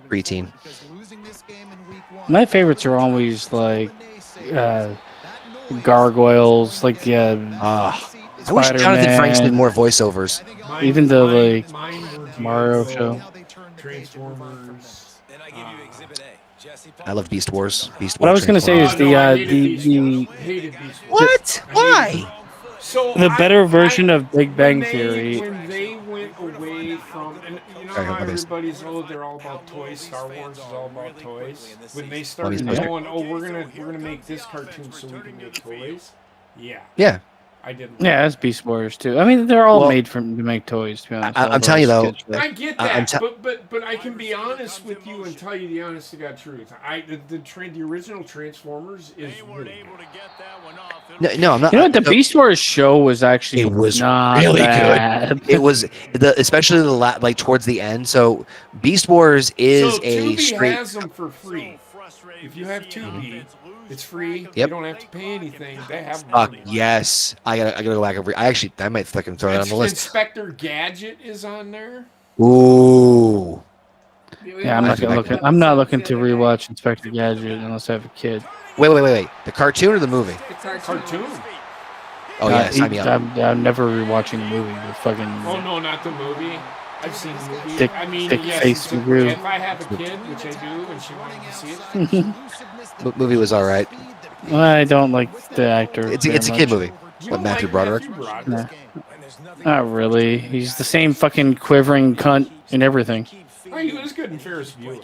Preteen. My favorites are always like gargoyles, like I wish Jonathan Franks did more voiceovers. Even the like Mario show. Transformers. I love Beast Wars. What I was gonna say is the what? Why? So the better version of Big Bang Theory. When they went away from, and you know how everybody's they're all about toys. Star Wars is all about toys. When they started going, we're gonna make this cartoon so we can make toys. Yeah. I didn't. Yeah, that's Beast Wars too. I mean, they're all made to make toys. To be honest, I'm telling you though. I get that, but I can be honest with you and tell you the honest to God truth. The original Transformers is really good. No, I'm not. You know what? The Beast Wars show was actually not really bad. Good. It was especially like towards the end. So Beast Wars is Tubi straight. has them for free. If you have Tubi, it's free. Yep. You don't have to pay anything. They have Fuck money. yes. I gotta go back over. I might fucking throw that on the list. Inspector Gadget is on there. Ooh. Yeah, I'm not looking to rewatch Inspector Gadget unless I have a kid. Wait. The cartoon or the movie? The cartoon. Oh yeah, sign me up. I'm never rewatching the movie. The fucking. Oh no, not the movie. I've seen the movie. Dick yes, face McGrew. if I have a kid, which I do, and she wanted to see it. Movie was all right. I don't like the actor. It's a kid movie. What, Matthew Broderick? Nah. Not really. He's the same fucking quivering cunt in everything. Oh, he was good in Ferris Bueller.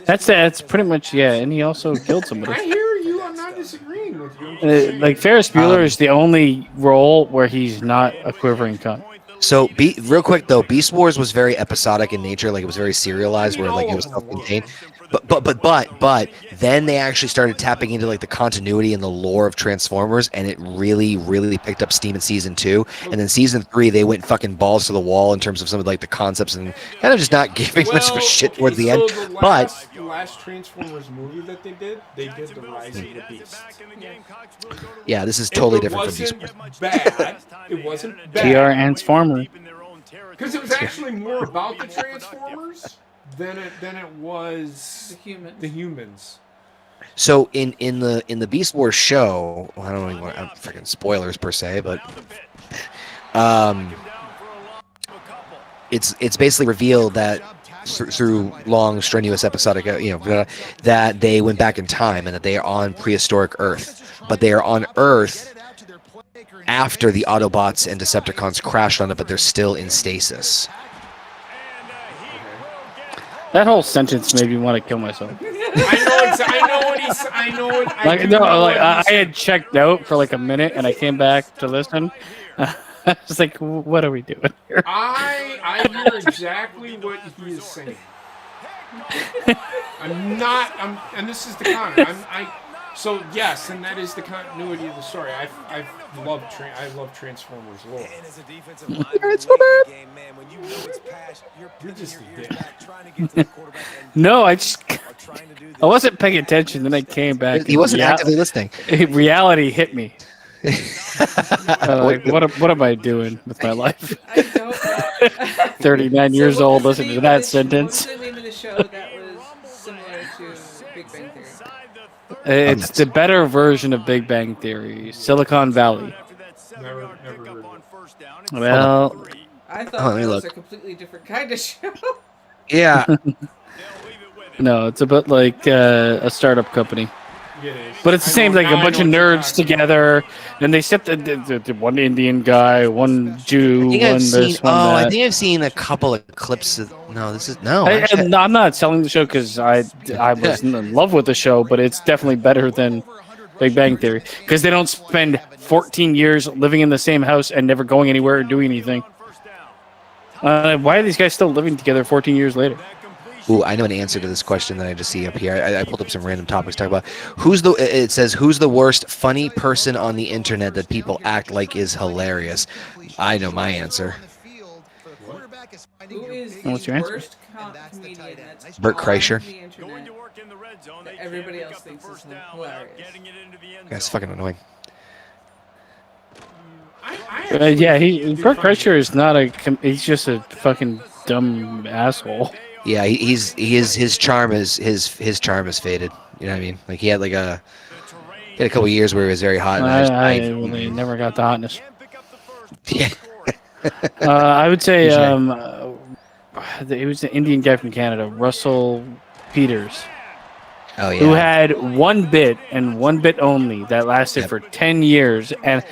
That's pretty much and he also killed somebody. I hear you. I'm not disagreeing with you. Like Ferris Bueller is the only role where he's not a quivering cunt. So, real quick though, Beast Wars was very episodic in nature. Like it was very serialized, where like it was self-contained. But then they actually started tapping into like the continuity and the lore of Transformers, and it really picked up steam in season 2. And then season 3, they went fucking balls to the wall in terms of some of like the concepts and kind of just not giving much of a shit toward the end. The last Transformers movie that they did the Rise of the Beast. Yeah, this is totally different from Beast Wars. It wasn't bad. TR Transformer. Because it was actually more about the Transformers than it was the humans. So in the Beast Wars show, I don't even want freaking spoilers per se, but it's basically revealed that through long strenuous episodic that they went back in time and that they are on prehistoric Earth, but they are on Earth after the Autobots and Decepticons crashed on it, but they're still in stasis. That whole sentence made me want to kill myself. I had checked out for like a minute and I came back to listen. I was like, what are we doing here? I hear exactly what he is saying. And this is the con. So yes, and that is the continuity of the story. I love Transformers lore. You're just a dick. No, I wasn't paying attention. Then I came back. He wasn't actively listening. Reality hit me. Like, what am I doing with my life? 39 years old, listening to that sentence. What was the name of the show that was similar to Big Bang Theory? It's the better version of Big Bang Theory, Silicon Valley. Never heard of it. Well, I thought it was a completely different kind of show. Yeah. No, it's about like a startup company. But it's the same, like a bunch of nerds together, and they set the one Indian guy, one Jew, one this, one that. I think I've seen a couple of clips of. I'm not selling the show because I was in love with the show, but it's definitely better than Big Bang Theory, because they don't spend 14 years living in the same house and never going anywhere or doing anything. Why are these guys still living together 14 years later? Ooh, I know an answer to this question that I just see up here. I pulled up some random topics to talk about. It says, who's the worst funny person on the internet that people act like is hilarious? I know my answer. Who is What's the your answer? worst comedian that's Bert on Kreischer. the internet that everybody else thinks is hilarious? That's fucking annoying. Yeah, Bert Kreischer is not he's just a fucking dumb asshole. Yeah, his charm is faded. You know what I mean? Like he had a couple of years where he was very hot. And he never got the hotness. Yeah. I would say it was the Indian guy from Canada, Russell Peters. Oh yeah. Who had one bit and one bit only that lasted for 10 years, and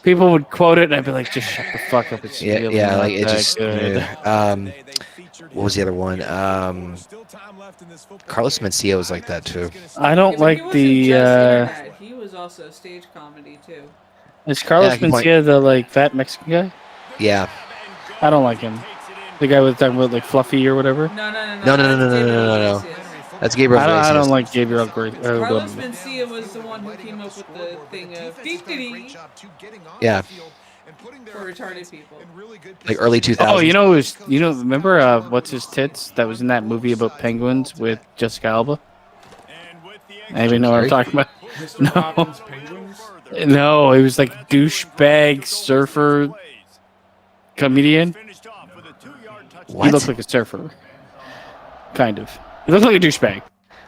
people would quote it, and I'd be like, "Just shut the fuck up!" It's really not like it that just. good. What was the other one? Carlos Mencia was like that too. I don't like He was also stage comedy too. Is Carlos Mencia the fat Mexican guy? Yeah. I don't like him. The guy with talking about Fluffy or whatever. No. That's Gabriel. I don't like Gabriel. Carlos Mencia was the one who came up with the thing of dee-dee-dee. Yeah. For retarded people. Like early 2000s. Oh, remember what's his tits that was in that movie about penguins with Jessica Alba? Anybody know what I'm talking about? No, he was like douchebag surfer comedian. What? He looked like a surfer. Kind of. He looked like a douchebag.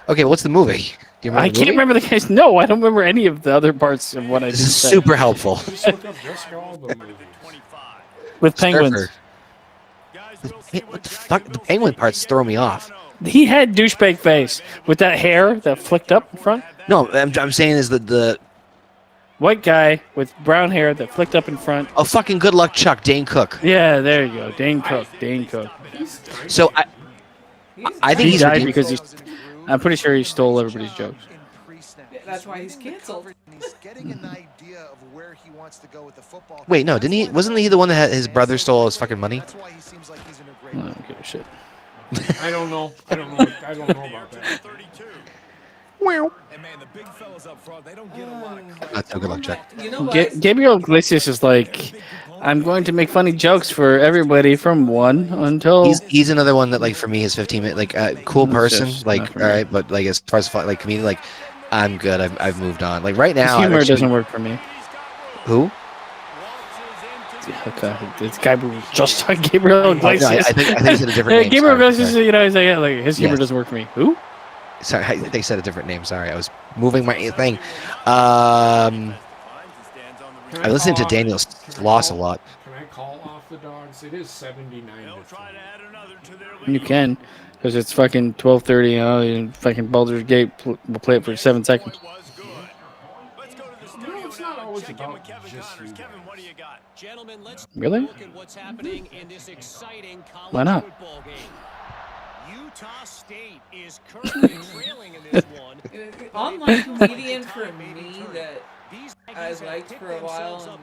Okay, what's the movie? Do you I can't remember the guy's. No, I don't remember any of the other parts of what I just said. This is super helpful. With penguins. What the fuck? The penguin parts throw me off. He had douchebag face with that hair that flicked up in front. No, I'm saying is that the white guy with brown hair that flicked up in front. Oh, fucking good luck, Chuck. Dane Cook. Yeah, there you go. Dane Cook. So I think he died because I'm pretty sure he stole everybody's jokes. That's why he's canceled. Wait, no, didn't he? Wasn't he the one that had his brother stole his fucking money? I don't give a shit. I don't know. I don't know about that. Wow. Not so good luck, Chuck. Gabriel Iglesias is like, I'm going to make funny jokes for everybody from 1 until. He's another one that for me is 15 minutes. Cool person, all right, but as far as comedian, I'm good. I've moved on. Right now, his humor doesn't work for me. Who? Okay, this guy was just talking Gabriel Iglesias. No, I think he said a different name. Gabriel Iglesias, he's like, his humor doesn't work for me. Who? Sorry, I think they said a different name. Sorry, I was moving my thing. I listened to Daniel Sloss a lot. Can I call off the dogs? It is 79. You can, because it's fucking 12:30. And fucking Baldur's Gate will play it for 7 seconds. It's not always about just you. Gentlemen, let's Really? look at what's happening in this exciting college Why not? football game. Utah State is currently trailing in this one. Online comedian for me that I liked for a while,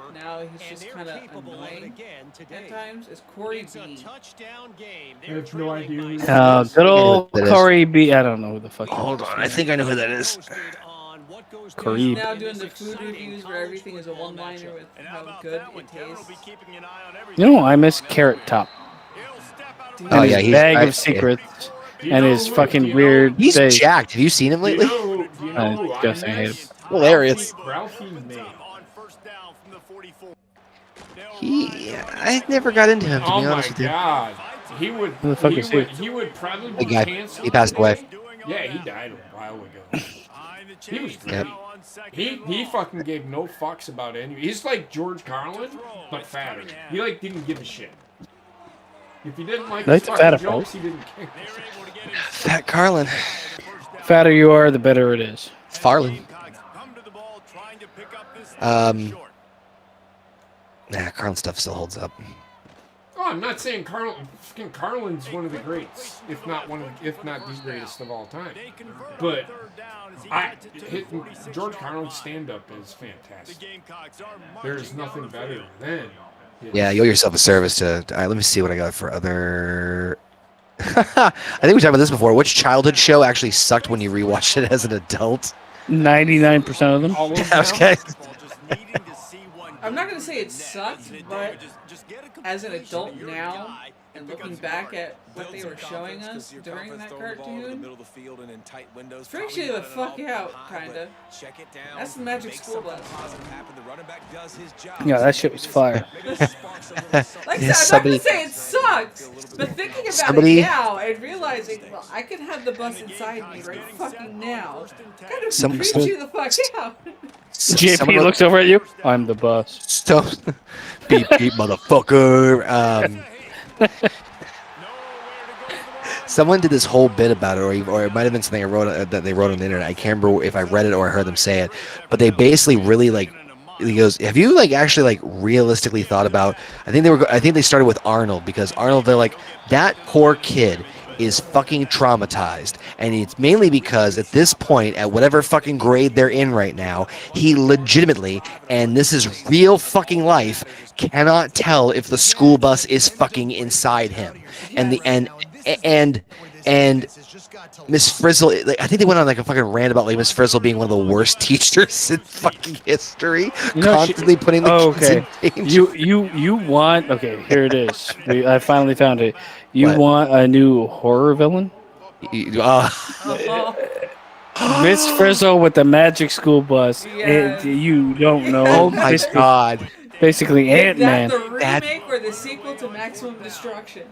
and now he's just kind of annoying at times, is Corey B. I have no idea who Good old Corey B. I don't know who the fuck. Hold on, I think I know who that is. Corey. He's now doing the food reviews where everything is a one-liner with how good it tastes. You know, I miss Carrot Top. Oh and yeah, his he's bag of secrets and his fucking weird. He's face. jacked. Have you seen him lately? I guess I hate him. Hilarious. Ralphie May. I never got into him, to be honest with you. Oh my god. He would. Who the fuck is he? He would probably The guy. cancel. He passed away. Yeah, he died a while ago. He was great. Yep. He fucking gave no fucks about any. He's like George Carlin, but fatter. He didn't give a shit. If he didn't like his That's fat, fucking jokes, he didn't care. Fat Carlin. Fatter you are, the better it is. Farlin. Carlin stuff still holds up. Oh, I'm not saying Carlin's one of the greats, if not the greatest of all time. But George Carlin's stand-up is fantastic. There's nothing better than. Yeah, you owe yourself a service to. All right, let me see what I got for other. I think we talked about this before. Which childhood show actually sucked when you rewatched it as an adult? 99% of them. Okay. I'm not going to say it sucked, but as an adult now, and looking back at what they were showing us during that cartoon, freaks you the fuck out, kinda. That's the Magic School Bus. Yeah, that shit was fire. Like I said, I'm not going to say it sucks, but thinking about it now and realizing, well, I can have the bus inside me right fucking now, kind of freaks you the fuck out. JP looks over at you. I'm the bus. Stop. Beep, beep, motherfucker. Someone did this whole bit about it, or it might have been something I wrote that they wrote on the internet. I can't remember if I read it or I heard them say it, but they basically really he goes, have you actually realistically thought about? I think they started with Arnold, because Arnold, they're like, that poor kid is fucking traumatized, and it's mainly because at this point, at whatever fucking grade they're in right now, he legitimately, and this is real fucking life, cannot tell if the school bus is fucking inside him, and Miss Frizzle, I think they went on a fucking rant about Miss Frizzle being one of the worst teachers in fucking history, constantly putting the kids in danger. You want, okay, here it is. I finally found it. You want a new horror villain? Miss Frizzle with the Magic School Bus. You don't know. Oh my god. Basically Ant-Man. Is that the remake or the sequel to Maximum Destruction?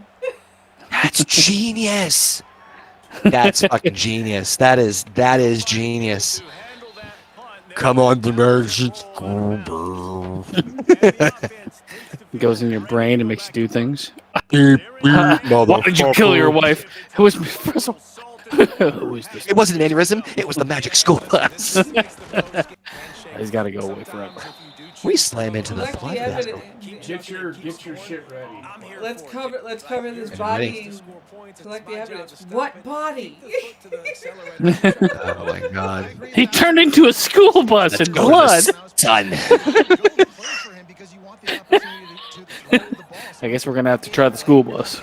That's genius. That's fucking genius. That is genius. Come on, the Magic School. It goes in your brain and makes you do things. Why did you kill your wife? It was Miss Frizzle. Who is this? It wasn't an aneurysm. It was the Magic School Bus. He's got to go away forever. We slam into the blood vessel. Get your shit ready. Let's cover this body and collect the evidence. What body? Oh my god. He turned into a school bus in blood. Son. I guess we're gonna have to try the school bus.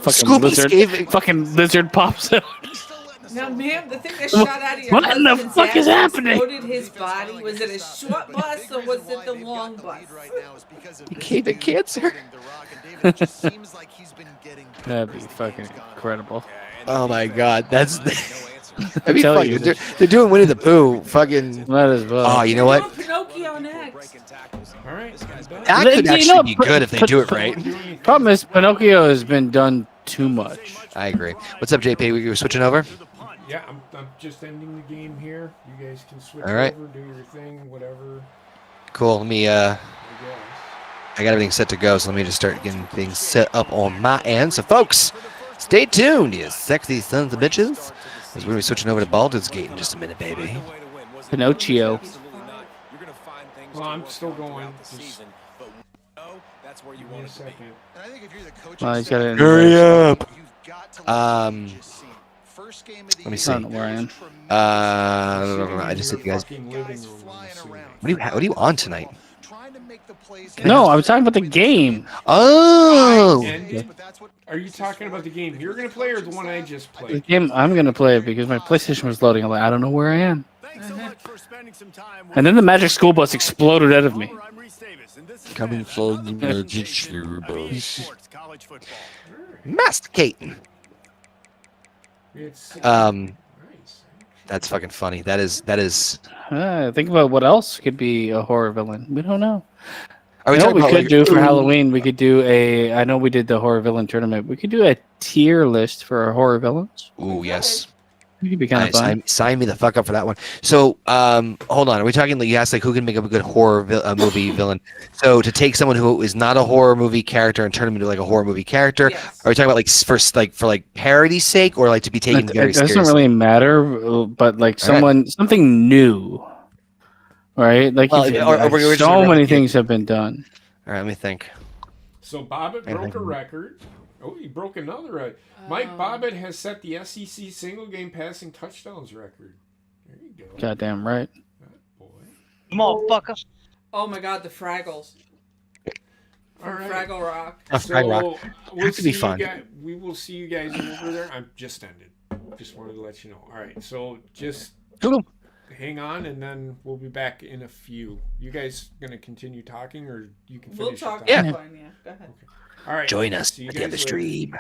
Fucking lizard pops out. Now, ma'am, the thing that shot out of your What in the husband's fuck ass is happening? exploded his body. Was it a short bus or was it the long bus? He gave it cancer. That'd be fucking incredible. Oh my god, that'd be fucking. They're doing Winnie the Pooh. Fucking. Might as well. Oh, you know what? Pinocchio next. All right. That could actually be good if they do it right. Problem is, Pinocchio has been done too much. I agree. What's up, JP? We were switching over? Yeah, I'm just ending the game here. You guys can switch All right. over, do your thing, whatever. Cool. Let me. I got everything set to go, so let me just start getting things set up on my end. So, folks, stay tuned, you sexy sons of bitches, as we're going to be switching over to Baldur's Gate in just a minute, baby. Pinocchio. Well, I'm still going. Just give me a second. Well, he's got it. Hurry up. Let me see. I don't know where I am. I just said you guys. What are you on tonight? No, I was talking about the game. Oh. Are you talking about the game you're going to play or the one I just played? The game I'm going to play because my PlayStation was loading. I'm like, I don't know where I am. And then the Magic School Bus exploded out of me. Coming from the Magic School Bus. Masticating. That's fucking funny. That is. Think about what else could be a horror villain. We don't know. Are we what we talking could do for Halloween? We could do a. I know we did the horror villain tournament. We could do a tier list for our horror villains. Ooh, yes. It could be kind of fun. Sign me the fuck up for that one. So, hold on. Are we talking? You asked who can make up a good horror movie villain? So, to take someone who is not a horror movie character and turn them into a horror movie character. Yes. Are we talking about for parody's sake, or to be taken very seriously? It doesn't really matter, but something new, right? So many things have been done. All right, let me think. So Bobbitt broke a record. Oh, he broke another record. Mike Bobbitt has set the SEC single game passing touchdowns record. There you go. Goddamn right. Boy. Motherfucker. Oh my God, the Fraggles. All right. Fraggle Rock. Fraggle Rock. We'll to be fun. We will see you guys over there. I'm just ended. Just wanted to let you know. All right. So just hang on, and then we'll be back in a few. You guys gonna continue talking, or you can finish? We'll talk. Yeah. Fine, yeah. Go ahead. Okay. All right. Join us See you at the guys other later. stream.